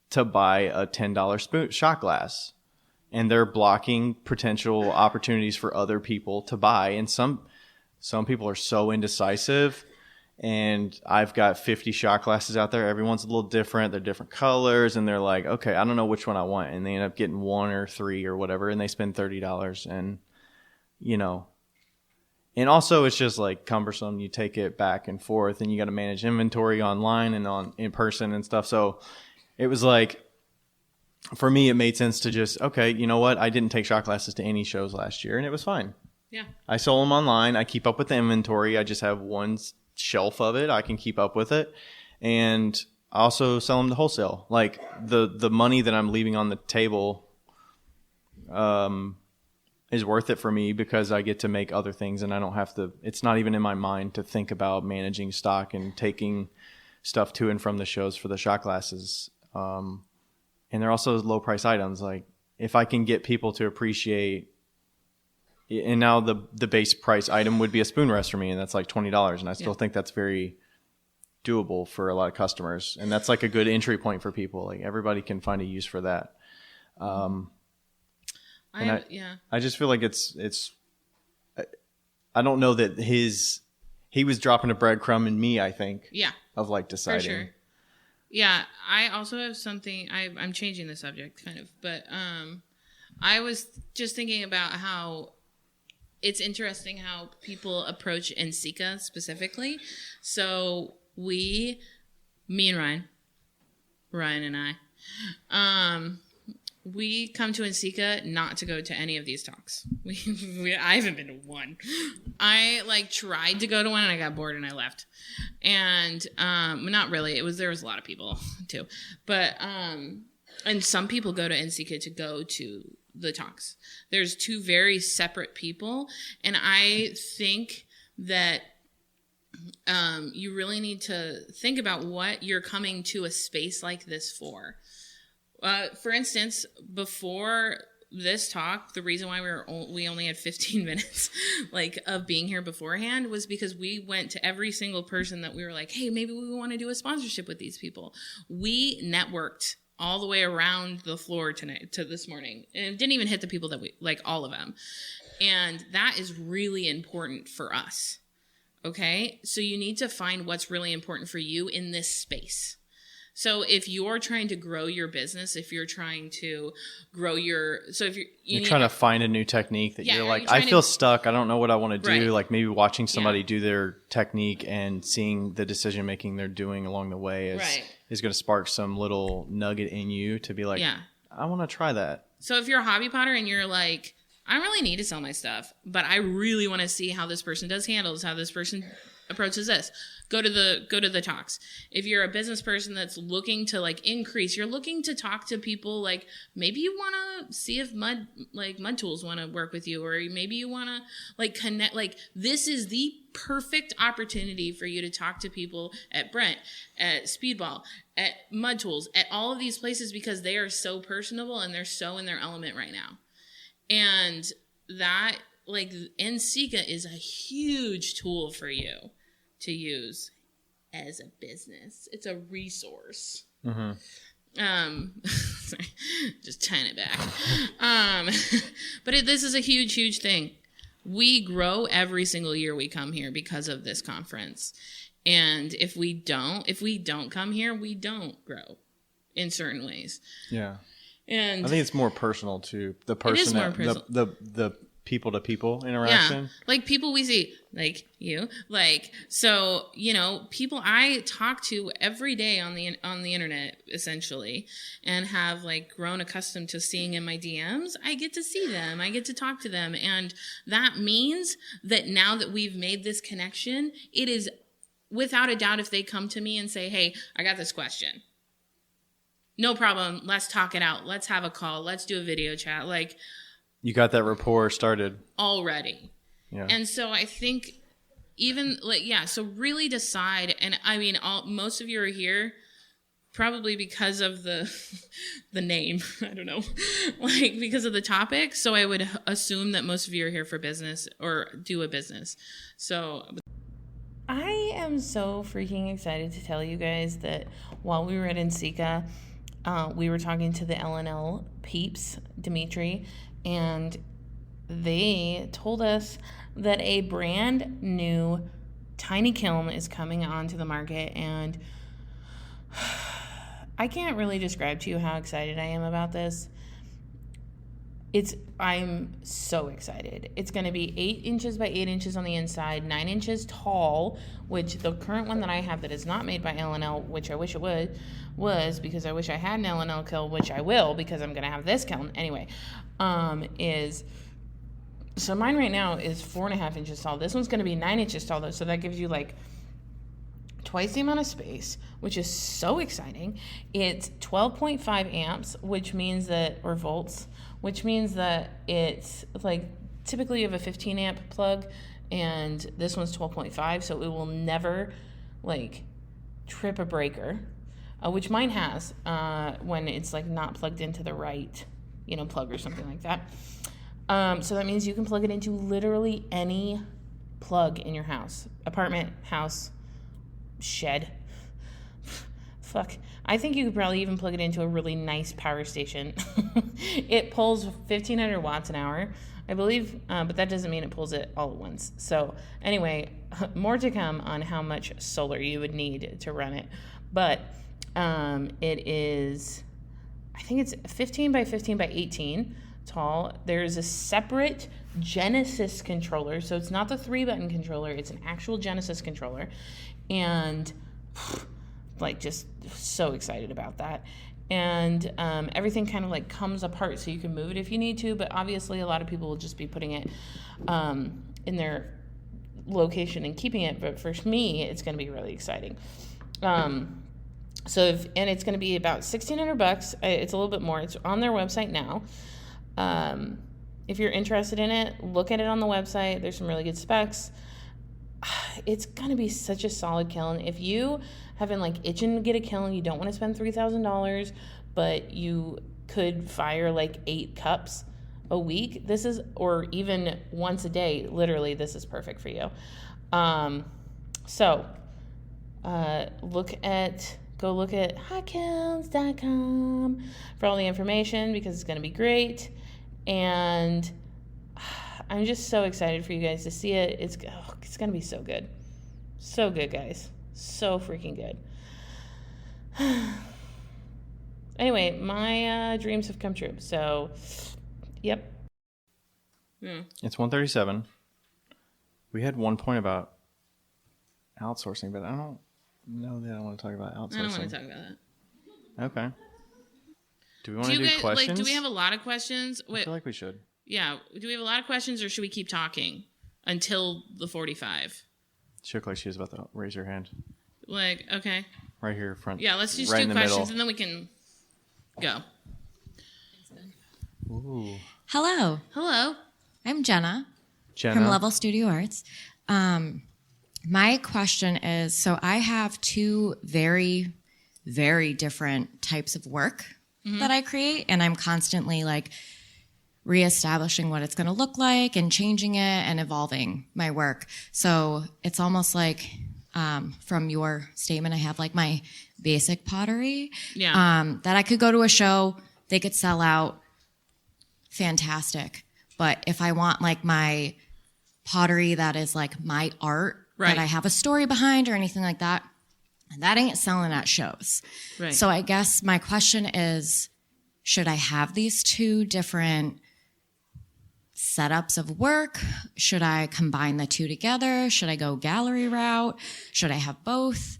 to buy a $10 shot glass. And they're blocking potential opportunities for other people to buy. And some people are so indecisive. And I've got 50 shot glasses out there. Everyone's a little different. They're different colors. And they're like, okay, I don't know which one I want. And they end up getting one or three or whatever. And they spend $30. And, and also it's just like cumbersome. You take it back and forth and you got to manage inventory online and in person and stuff. So it was like, for me, it made sense to just, okay, you know what? I didn't take shot glasses to any shows last year and it was fine. Yeah. I sold them online. I keep up with the inventory. I just have one shelf of it. I can keep up with it. And I also sell them to wholesale. Like the money that I'm leaving on the table is worth it for me because I get to make other things and I don't have to, it's not even in my mind to think about managing stock and taking stuff to and from the shows for the shot glasses. And they're also low price items. Like if I can get people to appreciate, and now the base price item would be a spoon rest for me, and that's like $20. And I still think that's very doable for a lot of customers. And that's like a good entry point for people. Like everybody can find a use for that. I just feel like it's I don't know that he was dropping a breadcrumb in me, I think. Yeah. Of like deciding. For sure. Yeah. I also have something, I'm changing the subject kind of, but I was just thinking about how it's interesting how people approach NCECA specifically. So me and Ryan and I, we come to NCECA not to go to any of these talks. I haven't been to one. I tried to go to one and I got bored and I left. And not really. There was a lot of people too. But and some people go to NCECA to go to the talks. There's two very separate people, and I think that you really need to think about what you're coming to a space like this for. For instance, before this talk, the reason why we only had 15 minutes of being here beforehand was because we went to every single person that we were like, hey, maybe we want to do a sponsorship with these people. We networked all the way around the floor to this morning, and it didn't even hit the people that we all of them. And that is really important for us. Okay. So you need to find what's really important for you in this space. So if you're trying to grow your business, if you're trying to grow you're trying to find a new technique that you're like, I feel stuck. I don't know what I want to do. Right. Like maybe watching somebody do their technique and seeing the decision making they're doing along the way is going to spark some little nugget in you to be like, I want to try that. So if you're a hobby potter and you're like, I don't really need to sell my stuff, but I really want to see how this person does handles, how this person approaches this. Go to the talks. If you're a business person that's looking to increase, you're looking to talk to people, maybe you want to see if Mud Tools want to work with you, or maybe you want to connect. This is the perfect opportunity for you to talk to people at Brent, at Speedball, at Mud Tools, at all of these places, because they are so personable and they're so in their element right now. And that NCECA is a huge tool for you to use as a business. It's a resource. Mm-hmm. Just tying it back. But this is a huge, huge thing. We grow every single year we come here because of this conference. And if we don't come here, we don't grow in certain ways. Yeah. And I think it's more personal to the person. It is more personal. The people to people interaction. Yeah. People we see, you, so, people I talk to every day on the internet, essentially, and have grown accustomed to seeing in my DMs. I get to see them. I get to talk to them. And that means that now that we've made this connection, it is without a doubt, if they come to me and say, hey, I got this question. No problem. Let's talk it out. Let's have a call. Let's do a video chat. You got that rapport started already. Yeah. And so I think even so really decide. And I mean, most of you are here probably because of the name. I don't know, because of the topic. So I would assume that most of you are here for business or do a business. So I am so freaking excited to tell you guys that while we were at NCECA, we were talking to the L&L peeps, Dimitri, and they told us that a brand new tiny kiln is coming onto the market, and I can't really describe to you how excited I am about this. I'm so excited. It's going to be 8 inches by 8 inches on the inside, 9 inches tall, which the current one that I have that is not made by L&L, which I wish it was because I wish I had an L&L kiln, which I will because I'm going to have this kiln anyway, so mine right now is 4.5 inches tall. This one's going to be 9 inches tall, though, so that gives you twice the amount of space, which is so exciting. It's 12.5 amps, which means that, or volts, which means that it's like typically you have a 15 amp plug and this one's 12.5, so it will never like trip a breaker, which mine has when it's like not plugged into the right, plug or something like that. So that means you can plug it into literally any plug in your house, apartment, house, shed. Fuck. I think you could probably even plug it into a really nice power station. It pulls 1,500 watts an hour, I believe, but that doesn't mean it pulls it all at once. So anyway, more to come on how much solar you would need to run it. But it is, I think it's 15 by 15 by 18 tall. There's a separate Genesis controller, so it's not the 3-button controller, it's an actual Genesis controller, and like just so excited about that. And everything kind of like comes apart so you can move it if you need to, but obviously a lot of people will just be putting it in their location and keeping it, but for me it's going to be really exciting. And it's going to be about $1,600. It's a little bit more. It's on their website now. If you're interested in it, look at it on the website. There's some really good specs. It's going to be such a solid kiln. If you have been like itching to get a kiln, you don't want to spend $3,000, but you could fire like 8 cups a week, or even once a day, literally, this is perfect for you. Go look at hotkilns.com for all the information, because it's going to be great. And I'm just so excited for you guys to see it. It's going to be so good. So good, guys. So freaking good. Anyway, my dreams have come true. So, yep. It's 1:37. We had one point about outsourcing, but I don't know that I want to talk about outsourcing. I don't want to talk about that. Okay. Do we want to do questions? Do we have a lot of questions? Wait, I feel like we should. Yeah. Do we have a lot of questions, or should we keep talking until the 45? She looked like she was about to raise her hand. Like, okay. Right here, front. Yeah, let's just right do in questions, and then we can go. Ooh. Hello. Hello. I'm Jenna from Level Studio Arts. My question is, so I have 2 very, very different types of work that I create, and I'm constantly like reestablishing what it's going to look like and changing it and evolving my work. So it's almost like from your statement, I have like my basic pottery that I could go to a show, they could sell out, fantastic. But if I want like my pottery that is like my art, that I have a story behind or anything like that, that ain't selling at shows. Right. So I guess my question is, should I have these 2 different setups of work? Should I combine the 2 together? Should I go gallery route? Should I have both?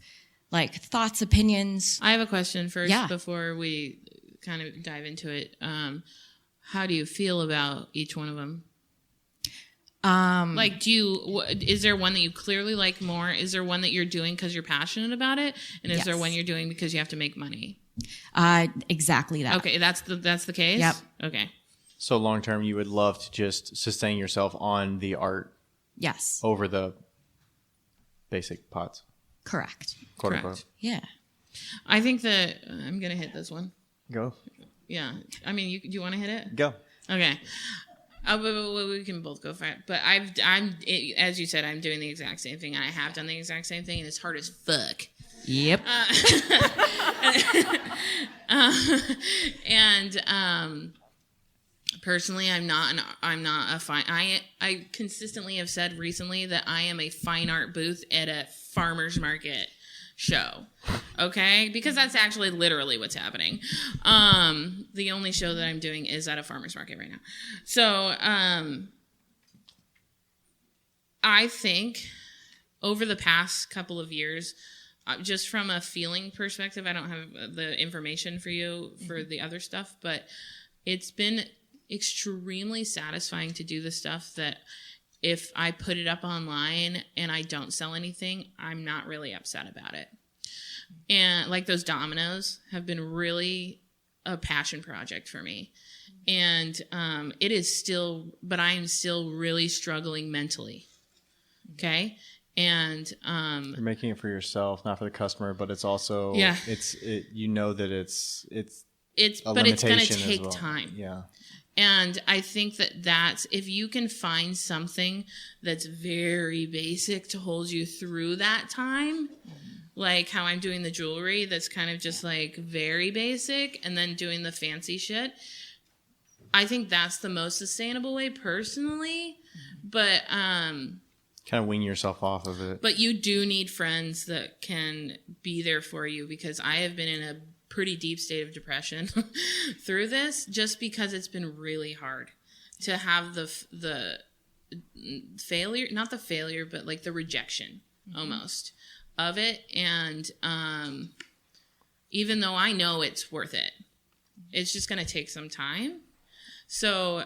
Like, thoughts, opinions? I have a question first before we kind of dive into it. How do you feel about each one of them? Like, is there one that you clearly like more? Is there one that you're doing because you're passionate about it? And is there one you're doing because you have to make money? Exactly that. Okay, that's the case? Yep. Okay. So long term, you would love to just sustain yourself on the art. Yes. Over the basic pots. Correct. Quote unquote. Yeah. I think that I'm going to hit this one. Go. Yeah. I mean, do you want to hit it? Go. Okay. We can both go for it. But as you said, I'm doing the exact same thing, and I have done the exact same thing, and it's hard as fuck. Yep. Personally, I'm not a fine. I consistently have said recently that I am a fine art booth at a farmer's market show. Okay, because that's actually literally what's happening. The only show that I'm doing is at a farmer's market right now. So I think over the past couple of years, just from a feeling perspective, I don't have the information for you for the other stuff, but it's been extremely satisfying to do the stuff that if I put it up online and I don't sell anything, I'm not really upset about it. And like those dominoes have been really a passion project for me. And it is still, but I am still really struggling mentally. Okay. And you're making it for yourself, not for the customer, but it's also, you know that it's but it's going to take well. time. Yeah. And I think that's, if you can find something that's very basic to hold you through that time, like how I'm doing the jewelry, that's kind of just like very basic, and then doing the fancy shit, I think that's the most sustainable way personally. But kind of wean yourself off of it. But you do need friends that can be there for you, because I have been in a pretty deep state of depression through this, just because it's been really hard to have the failure, not the failure, but like the rejection almost of it. And even though I know it's worth it, it's just going to take some time. So,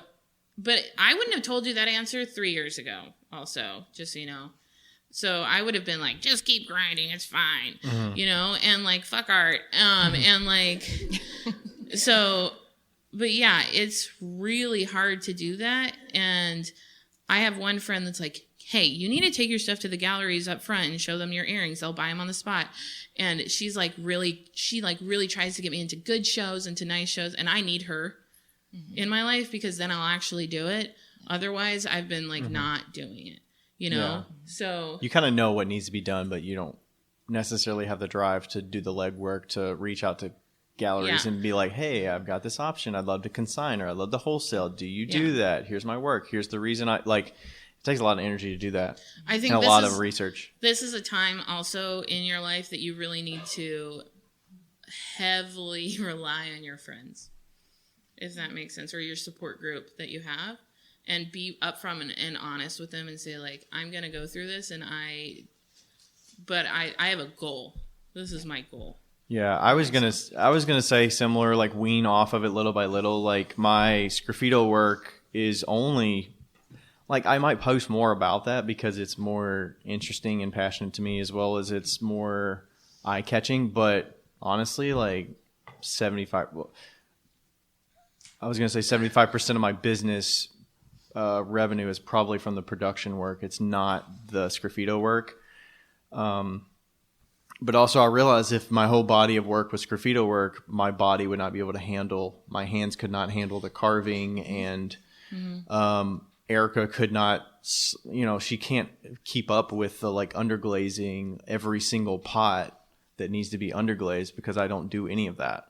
but I wouldn't have told you that answer 3 years ago also, just so you know. So I would have been like, just keep grinding, it's fine, you know, and like, fuck art. And like, so, but yeah, it's really hard to do that. And I have one friend that's like, hey, you need to take your stuff to the galleries up front and show them your earrings. They'll buy them on the spot. And she really tries to get me into good shows, into nice shows. And I need her in my life, because then I'll actually do it. Otherwise, I've been like not doing it. You know, Yeah. So you kind of know what needs to be done, but you don't necessarily have the drive to do the legwork to reach out to galleries and be like, hey, I've got this option. I'd love to consign, or I'd love to wholesale. Do you do that? Here's my work. Here's the reason it takes a lot of energy to do that. I think and a lot of research. This is a time also in your life that you really need to heavily rely on your friends, if that makes sense, or your support group that you have. And be upfront and honest with them and say, like, I'm going to go through this, and I have a goal. This is my goal. Yeah, I was gonna say similar, like wean off of it little by little. Like my Sgraffito work is only, like, I might post more about that because it's more interesting and passionate to me, as well as it's more eye catching. But honestly, like 75% of my business revenue is probably from the production work. It's not the Sgraffito work. But also I realized if my whole body of work was Sgraffito work, my body would not be able to handle, my hands could not handle the carving, and Erica could not, she can't keep up with the like underglazing every single pot that needs to be underglazed, because I don't do any of that.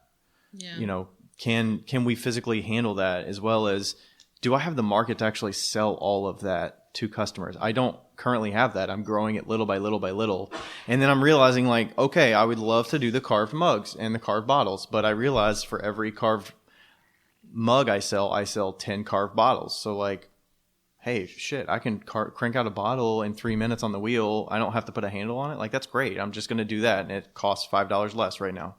Yeah. Can we physically handle that, as well as, do I have the market to actually sell all of that to customers? I don't currently have that. I'm growing it little by little by little. And then I'm realizing, like, okay, I would love to do the carved mugs and the carved bottles, but I realized for every carved mug I sell 10 carved bottles. So like, hey, shit, I can crank out a bottle in 3 minutes on the wheel. I don't have to put a handle on it. Like, that's great. I'm just going to do that. And it costs $5 less right now.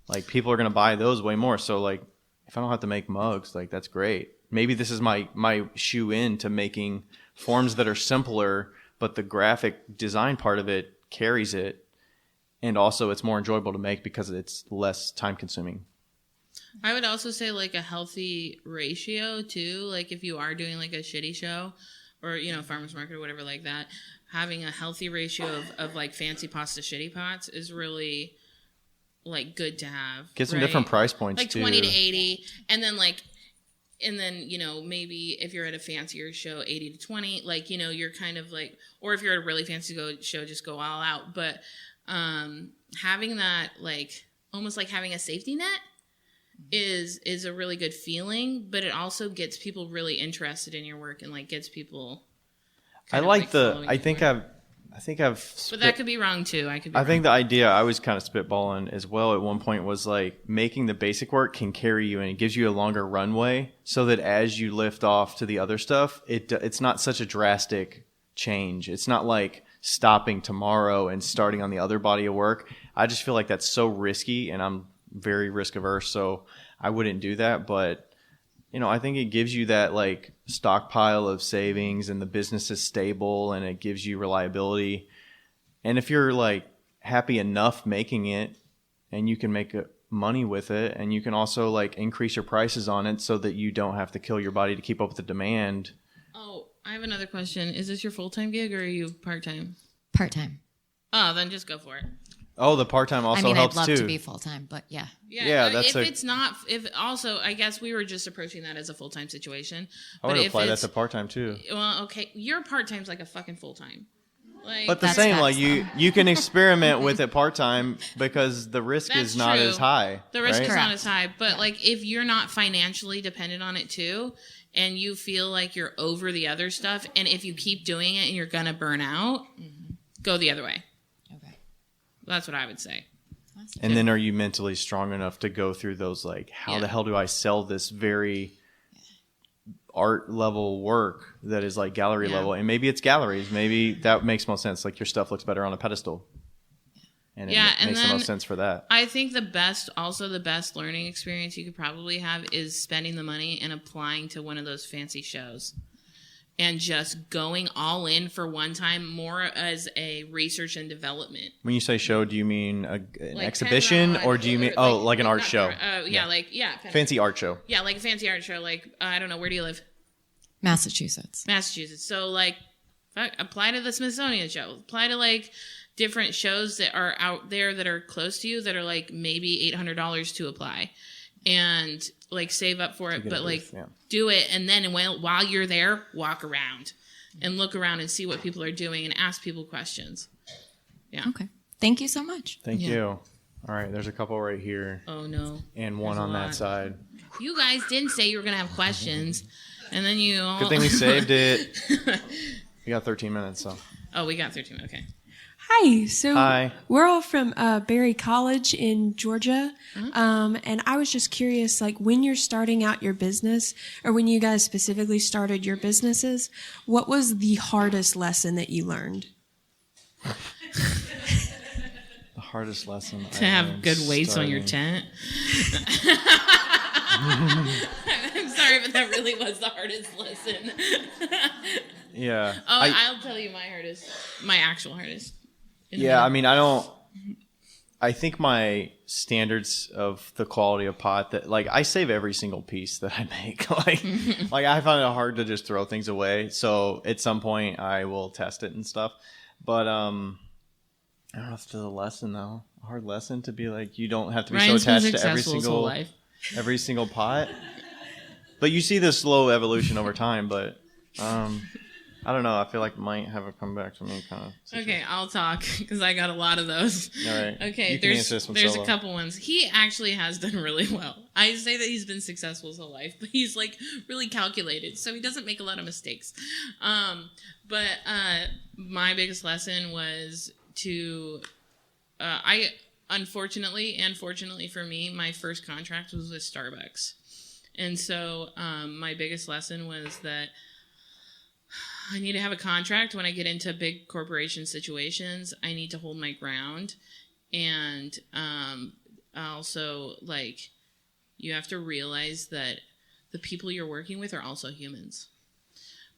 Like, people are going to buy those way more. So like, if I don't have to make mugs, like, that's great. Maybe this is my shoe in to making forms that are simpler, but the graphic design part of it carries it. And also it's more enjoyable to make because it's less time consuming. I would also say like a healthy ratio too. Like if you are doing like a shitty show or, farmer's market or whatever like that, having a healthy ratio of like fancy pots to shitty pots is really like good to have. Get some different price points like too. 20 to 80. And then maybe if you're at a fancier show, 80 to 20, like, you're kind of like, or if you're at a really fancy show, just go all out. But having that, like, almost like having a safety net is a really good feeling, but it also gets people really interested in your work and like gets people. But that could be wrong too. I think the idea I was kind of spitballing as well at one point was like making the basic work can carry you and it gives you a longer runway, so that as you lift off to the other stuff, it's not such a drastic change. It's not like stopping tomorrow and starting on the other body of work. I just feel like that's so risky, and I'm very risk averse, so I wouldn't do that. But I think it gives you that like stockpile of savings, and the business is stable, and it gives you reliability. And if you're like happy enough making it, and you can make money with it, and you can also like increase your prices on it so that you don't have to kill your body to keep up with the demand. Oh, I have another question. Is this your full-time gig or are you part-time? Part-time. Oh, then just go for it. Oh, the part-time also helps too. I'd love to be full-time, but yeah. Yeah, I guess we were just approaching that as a full-time situation. I would apply that to part-time too. Well, okay, your part-time's like a fucking full-time. Like, but the same, like you can experiment with it part-time because the risk is not as high. The risk is not as high, but like if you're not financially dependent on it too, and you feel like you're over the other stuff, and if you keep doing it and you're gonna burn out, go the other way. Okay, that's what I would say. And then, are you mentally strong enough to go through those? Like, how the hell do I sell this very art level work that is like gallery level? And maybe it's galleries. Maybe that makes most sense. Like your stuff looks better on a pedestal. And it makes the most sense for that. I think the best learning experience you could probably have is spending the money and applying to one of those fancy shows. And just going all in for one time, more as a research and development. When you say show, do you mean an exhibition, or do you mean like an art show? Fancy art show. Yeah, like a fancy art show. Like I don't know, where do you live? Massachusetts. So like, apply to the Smithsonian show. Apply to like different shows that are out there that are close to you that are like maybe $800 to apply, and like save up for it, but like do it. And then while you're there, walk around and look around and see what people are doing and ask people questions. Yeah. Okay. Thank you so much. Thank you. All right. There's a couple right here. Oh no. And one on that side. You guys didn't say you were going to have questions. And then you all... Good thing we saved it. We got 13 minutes, so. Oh, we got 13 minutes. Okay. Hi. So we're all from Berry College in Georgia. And I was just curious, like when you're starting out your business, or when you guys specifically started your businesses, what was the hardest lesson that you learned? The hardest lesson to have good weights on your tent. I'm sorry, but that really was the hardest lesson. Yeah. Oh, I'll tell you my actual hardest. Yeah, I mean, I think my standards of the quality of pot that, like, I save every single piece that I make. like I find it hard to just throw things away. So at some point I will test it and stuff. But I don't know if it's a lesson though. A hard lesson to be like, you don't have to be so attached to every single pot. But you see this slow evolution over time. But I don't know. I feel like might have it come back to me kind of situation. Okay, I'll talk because I got a lot of those. All right. Okay, there's a couple ones. He actually has done really well. I say that he's been successful his whole life, but he's like really calculated, so he doesn't make a lot of mistakes. But my biggest lesson was unfortunately and fortunately for me, my first contract was with Starbucks. And so my biggest lesson was that I need to have a contract when I get into big corporation situations. I need to hold my ground. And also, like, you have to realize that the people you're working with are also humans.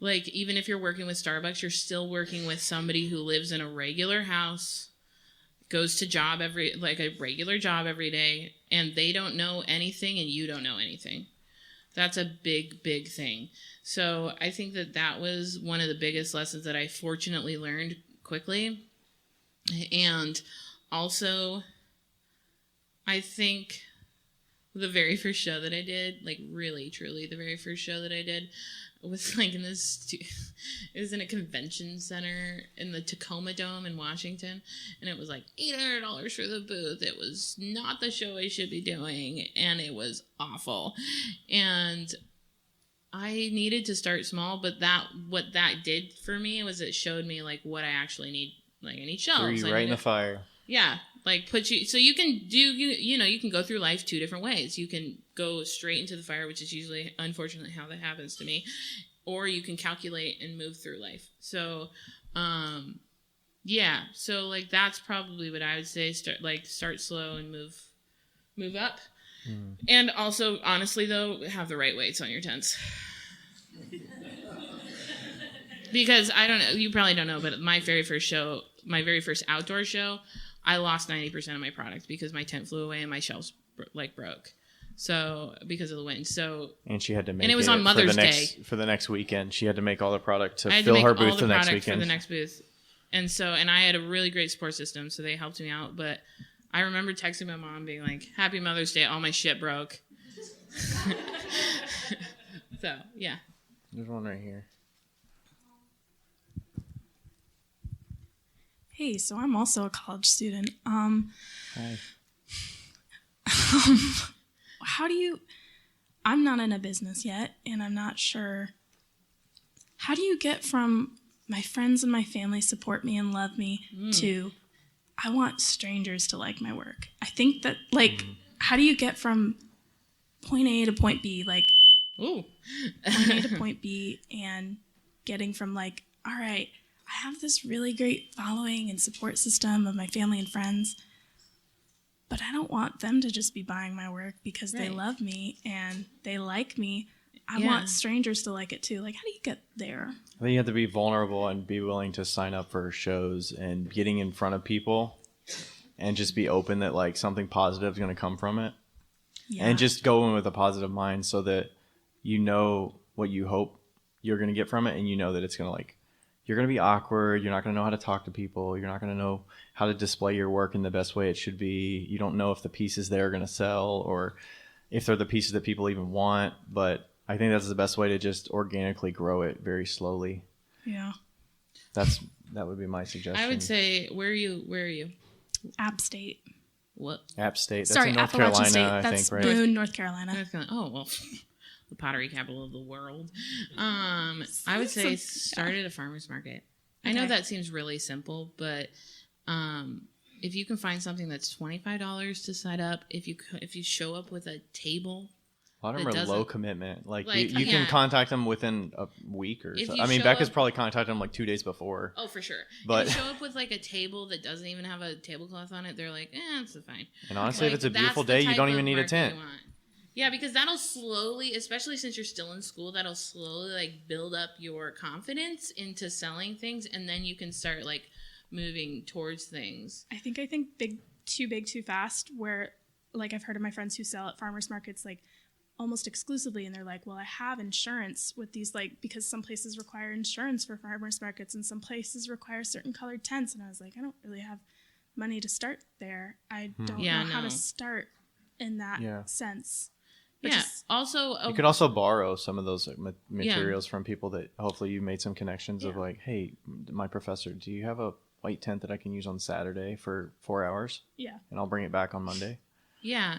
Like, even if you're working with Starbucks, you're still working with somebody who lives in a regular house, goes to a regular job every day, and they don't know anything and you don't know anything. That's a big, big thing. So I think that was one of the biggest lessons that I fortunately learned quickly. And also, I think the very first show that I did, like really, truly the very first show that I did was like it was in a convention center in the Tacoma Dome in Washington. And it was like $800 for the booth. It was not the show I should be doing. And it was awful. And I needed to start small, but what that did for me was it showed me like what I actually need. Like I need shelves. Threw you right in the fire. Yeah, like so you can you can go through life two different ways. You can go straight into the fire, which is usually unfortunately how that happens to me, or you can calculate and move through life. So, yeah, so like that's probably what I would say. Start slow and move up. And also, honestly, though, have the right weights on your tents. Because I don't know, you probably don't know, but my very first outdoor show, I lost 90% of my product because my tent flew away and my shelves broke. So because of the wind. And she had to make it was on Mother's Day for the next weekend. She had to make all the product to fill her booth the next weekend. For the next booth. And I had a really great support system, so they helped me out. But I remember texting my mom being like, "Happy Mother's Day, all my shit broke." So, yeah. There's one right here. Hey, so I'm also a college student. Hi. I'm not in a business yet, and I'm not sure. How do you get from my friends and my family support me and love me to I want strangers to like my work? I think that, how do you get from point A to point B, point A to point B, and getting from all right, I have this really great following and support system of my family and friends, but I don't want them to just be buying my work because they love me and they like me. I want strangers to like it too. How do you get there? I think you have to be vulnerable and be willing to sign up for shows and getting in front of people and just be open that something positive is going to come from it. Yeah. And just go in with a positive mind so that you know what you hope you're going to get from it, and you know that it's going to you're going to be awkward. You're not going to know how to talk to people. You're not going to know how to display your work in the best way it should be. You don't know if the pieces there are going to sell or if they're the pieces that people even want. But I think that's the best way to just organically grow it very slowly. Yeah. That would be my suggestion. I would say, where are you? App State. What? App State. That's Sorry, in North Appalachian Carolina, State. I That's think, right? Boone, North Carolina. Oh, well, the pottery capital of the world. I would say start at a farmer's market. Okay. I know that seems really simple, but if you can find something that's $25 to set up, if you show up with a table. A lot of them are low commitment. You can contact them within a week or so. I mean, Becca's probably contacted them 2 days before. Oh, for sure. But if you show up with a table that doesn't even have a tablecloth on it, they're like, it's fine. And honestly, if it's a beautiful day, you don't even need a tent. Yeah, because that'll slowly, especially since you're still in school, that'll slowly build up your confidence into selling things, and then you can start moving towards things. I think too big, too fast. Where I've heard of my friends who sell at farmers markets almost exclusively, and they're like, well, I have insurance with these because some places require insurance for farmers markets, and some places require certain colored tents. And I was like, I don't really have money to start there. I don't know how to start in that sense. Yeah. Also, you could also borrow some of those materials from people that hopefully you made some connections of hey, my professor, do you have a white tent that I can use on Saturday for 4 hours? Yeah. And I'll bring it back on Monday. Yeah.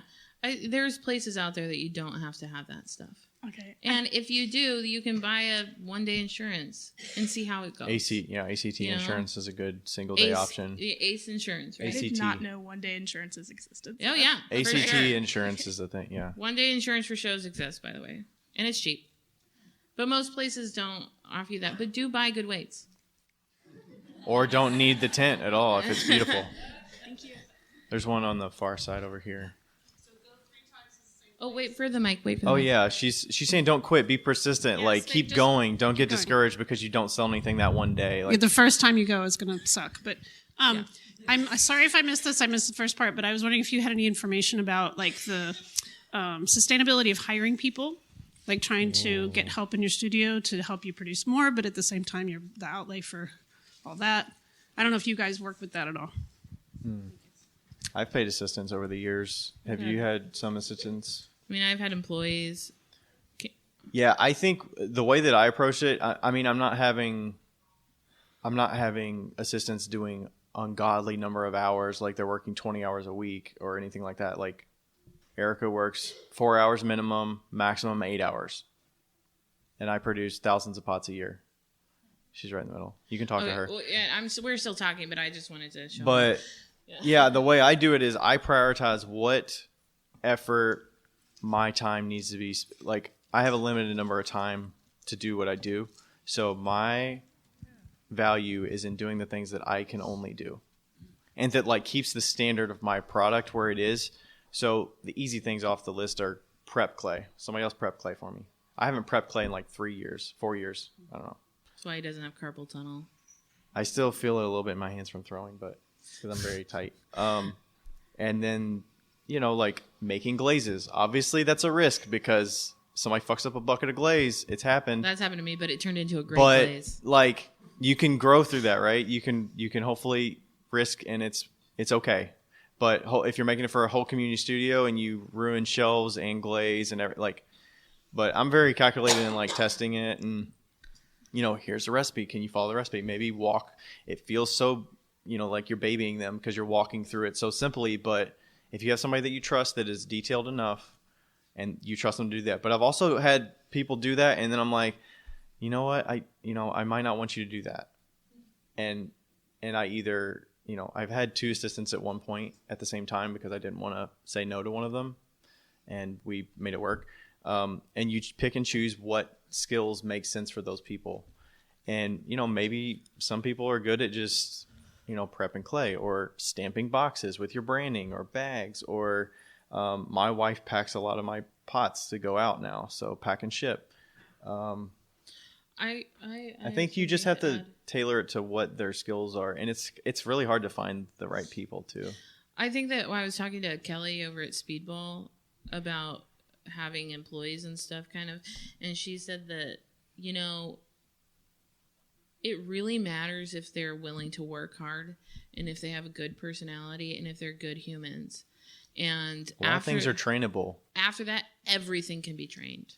There's places out there that you don't have to have that stuff. Okay. And if you do, you can buy a one-day insurance and see how it goes. ACT insurance is a good single-day option. ACE insurance, right? I did not know one-day insurances existed. Oh, yeah. ACT insurance is the thing, yeah. One-day insurance for shows exists, by the way. And it's cheap. But most places don't offer you that. But do buy good weights. Or don't need the tent at all if it's beautiful. Thank you. There's one on the far side over here. Oh, wait for the mic. Wait for the mic. Oh, mic. yeah. She's saying don't quit. Be persistent. Keep going. Don't get discouraged because you don't sell anything that one day. The first time you go is going to suck. But I'm sorry if I missed this. I missed the first part. But I was wondering if you had any information about the sustainability of hiring people, trying to get help in your studio to help you produce more, but at the same time, the outlay for all that. I don't know if you guys work with that at all. I've paid assistants over the years. Have you had some assistants? I mean, I've had employees. Yeah, I think the way that I approach it, I'm not having assistants doing ungodly number of hours, they're working 20 hours a week or anything like that. Erica works 4 hours minimum, maximum 8 hours. And I produce thousands of pots a year. She's right in the middle. You can talk to her. Well, yeah, we're still talking, but I just wanted to show But yeah, the way I do it is I prioritize what effort my time needs to be. I have a limited number of time to do what I do. So my value is in doing the things that I can only do. And that keeps the standard of my product where it is. So the easy things off the list are prep clay. Somebody else prep clay for me. I haven't prepped clay in like 4 years. I don't know. That's why he doesn't have carpal tunnel. I still feel it a little bit in my hands from throwing, but because I'm very tight. And then, like making glazes. Obviously, that's a risk because somebody fucks up a bucket of glaze. It's happened. That's happened to me, but it turned into a great but, glaze. Like, you can grow through that, right? You can hopefully risk, and it's okay. But if you're making it for a whole community studio and you ruin shelves and glaze and but I'm very calculated in like testing it and, here's the recipe. Can you follow the recipe? Maybe walk. It feels so, like you're babying them because you're walking through it so simply. But if you have somebody that you trust that is detailed enough and you trust them to do that. But I've also had people do that. And then I'm like, you know what? I might not want you to do that. And I either... I've had 2 assistants at one point at the same time because I didn't want to say no to one of them, and we made it work. And you pick and choose what skills make sense for those people. And, maybe some people are good at just, prepping clay or stamping boxes with your branding or bags. Or my wife packs a lot of my pots to go out now, so pack and ship. I think you just have to tailor it to what their skills are, and it's really hard to find the right people too. I think that when I was talking to Kelly over at Speedball about having employees and stuff and she said that, it really matters if they're willing to work hard and if they have a good personality and if they're good humans. And a lot of things are trainable. After that, everything can be trained.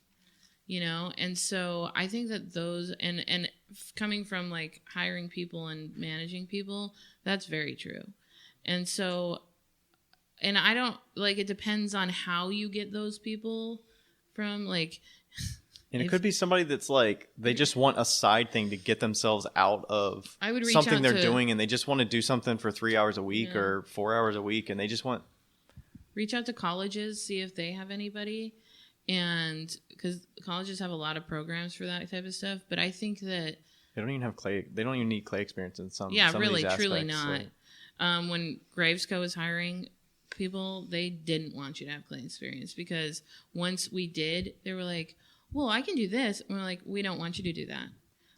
And so I think that those and coming from like hiring people and managing people, that's very true. And so, and I don't like, it depends on how you get those people from like, and it could be somebody that's like, they just want a side thing to get themselves out of something they're doing. And they just want to do something for 3 hours a week or 4 hours a week. And they just want. Reach out to colleges, see if they have anybody. And because colleges have a lot of programs for that type of stuff, but I think that they don't even have clay. They don't even need clay experience in some. Yeah, some really, of these truly aspects, not. So. When Gravesco was hiring people, they didn't want you to have clay experience because once we did, they were like, "Well, I can do this." And we're like, "We don't want you to do that.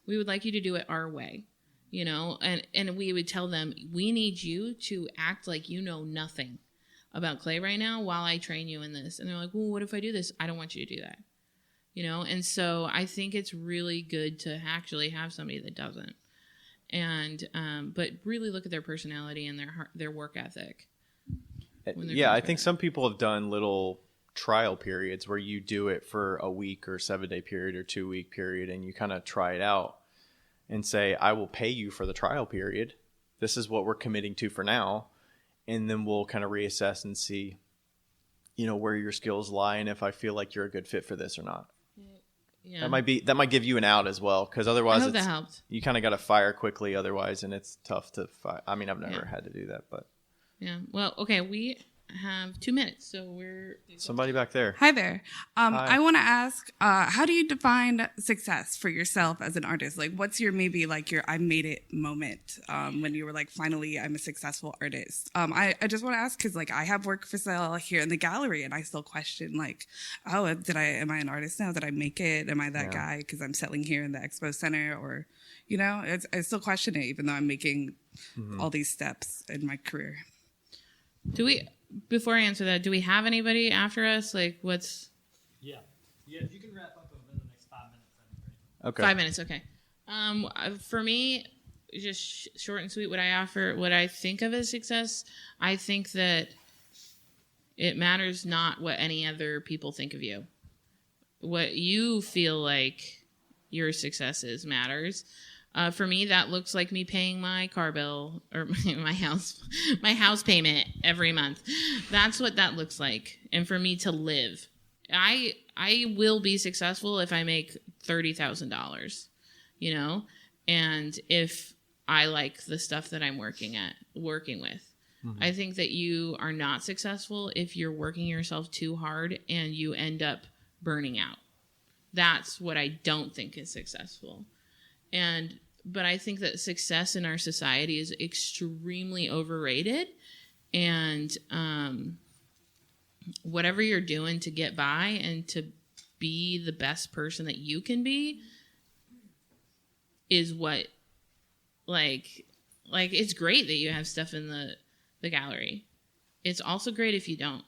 We would like you to do it our way." And we would tell them, "We need you to act like you know nothing about clay right now while I train you in this." And they're like, "Well, what if I do this?" "I don't want you to do that." And so I think it's really good to actually have somebody that doesn't. And but really look at their personality and their work ethic. Yeah, I think some people have done little trial periods where you do it for a week or 7-day period or 2-week period, and you kind of try it out and say, "I will pay you for the trial period. This is what we're committing to for now." And then we'll kind of reassess and see, where your skills lie and if I feel like you're a good fit for this or not. Yeah. That might give you an out as well, because otherwise I hope that helped. You kind of got to fire quickly otherwise, and it's tough to fire. I mean, I've never had to do that, but yeah. Well, okay, we have 2 minutes, so we're somebody back there. Hi there. Hi. I want to ask, how do you define success for yourself as an artist? Like, what's your I made it moment when you were like, finally, I'm a successful artist? I just want to ask because like I have work for sale here in the gallery, and I still question like, oh, am I an artist now? Did I make it? Am I that guy because I'm selling here in the expo center? Or, I still question it even though I'm making all these steps in my career. Before I answer that, do we have anybody after us? Like, what's... Yeah, if you can wrap up within the next 5 minutes, that'd be great. Okay. 5 minutes, okay. For me, just short and sweet, what I think of as success, I think that it matters not what any other people think of you. What you feel like your success is matters. For me, that looks like me paying my car bill or my house payment every month. That's what that looks like. And for me to live, I will be successful if I make $30,000, and if I like the stuff that I'm working with. Mm-hmm. I think that you are not successful if you're working yourself too hard and you end up burning out. That's what I don't think is successful. But I think that success in our society is extremely overrated. And whatever you're doing to get by and to be the best person that you can be is what, like it's great that you have stuff in the gallery. It's also great if you don't,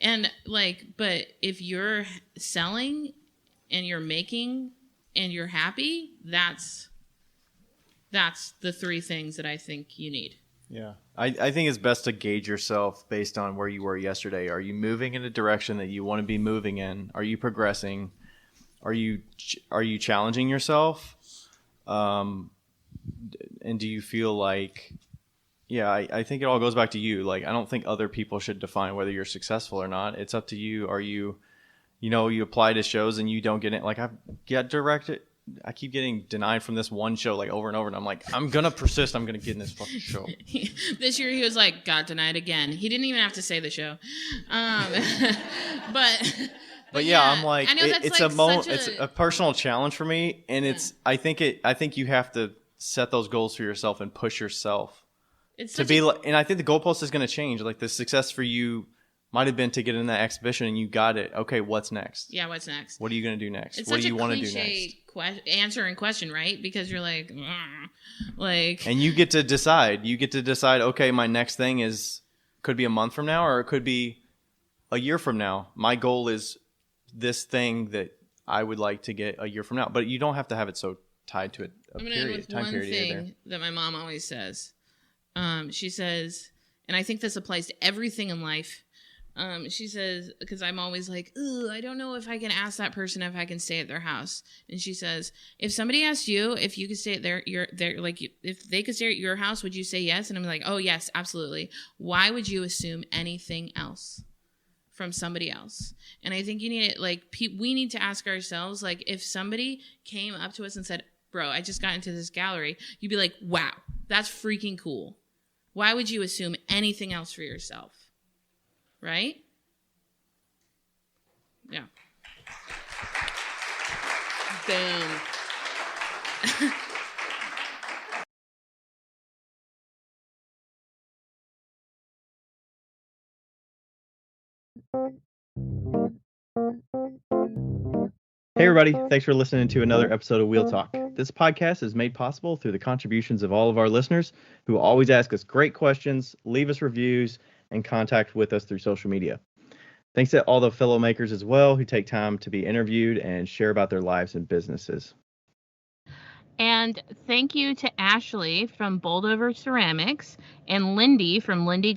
and but if you're selling and you're making and you're happy, that's the three things that I think you need. Yeah. I think it's best to gauge yourself based on where you were yesterday. Are you moving in a direction that you want to be moving in? Are you progressing? Are you challenging yourself? And do you feel like, I think it all goes back to you. Like, I don't think other people should define whether you're successful or not. It's up to you. Are you, you apply to shows and you don't get it. Like, I keep getting denied from this one show like over and over, and I'm like, I'm gonna persist. I'm gonna get in this fucking show. This year he was like, got denied again. He didn't even have to say the show, but yeah, I'm like, it's a moment. It's a personal challenge for me, and it's. I think you have to set those goals for yourself and push yourself to be. And I think the goalpost is gonna change. Like the success for you might have been to get in that exhibition and you got it. Okay, what's next? Yeah, what's next? What are you going to do next? It's what do you want to do next? Answer and question, right? Because you're like. And you get to decide. Okay, my next thing could be a month from now, or it could be a year from now. My goal is this thing that I would like to get a year from now. But you don't have to have it so tied to I'm going to end with one thing that my mom always says. She says, and I think this applies to everything in life. She says, because I'm always like, ooh, I don't know if I can ask that person if I can stay at their house. And she says, if somebody asked you if you could stay at if they could stay at your house, would you say yes? And I'm like, oh, yes, absolutely. Why would you assume anything else from somebody else? And I think you need it. We need to ask ourselves, like, if somebody came up to us and said, bro, I just got into this gallery, you'd be like, wow, that's freaking cool. Why would you assume anything else for yourself? Right? Yeah. Boom. Hey everybody, thanks for listening to another episode of Wheel Talk. This podcast is made possible through the contributions of all of our listeners who always ask us great questions, leave us reviews, and contact with us through social media. Thanks to all the fellow makers as well who take time to be interviewed and share about their lives and businesses. And thank you to Ashley from Boldover Ceramics and Lindy from Lindy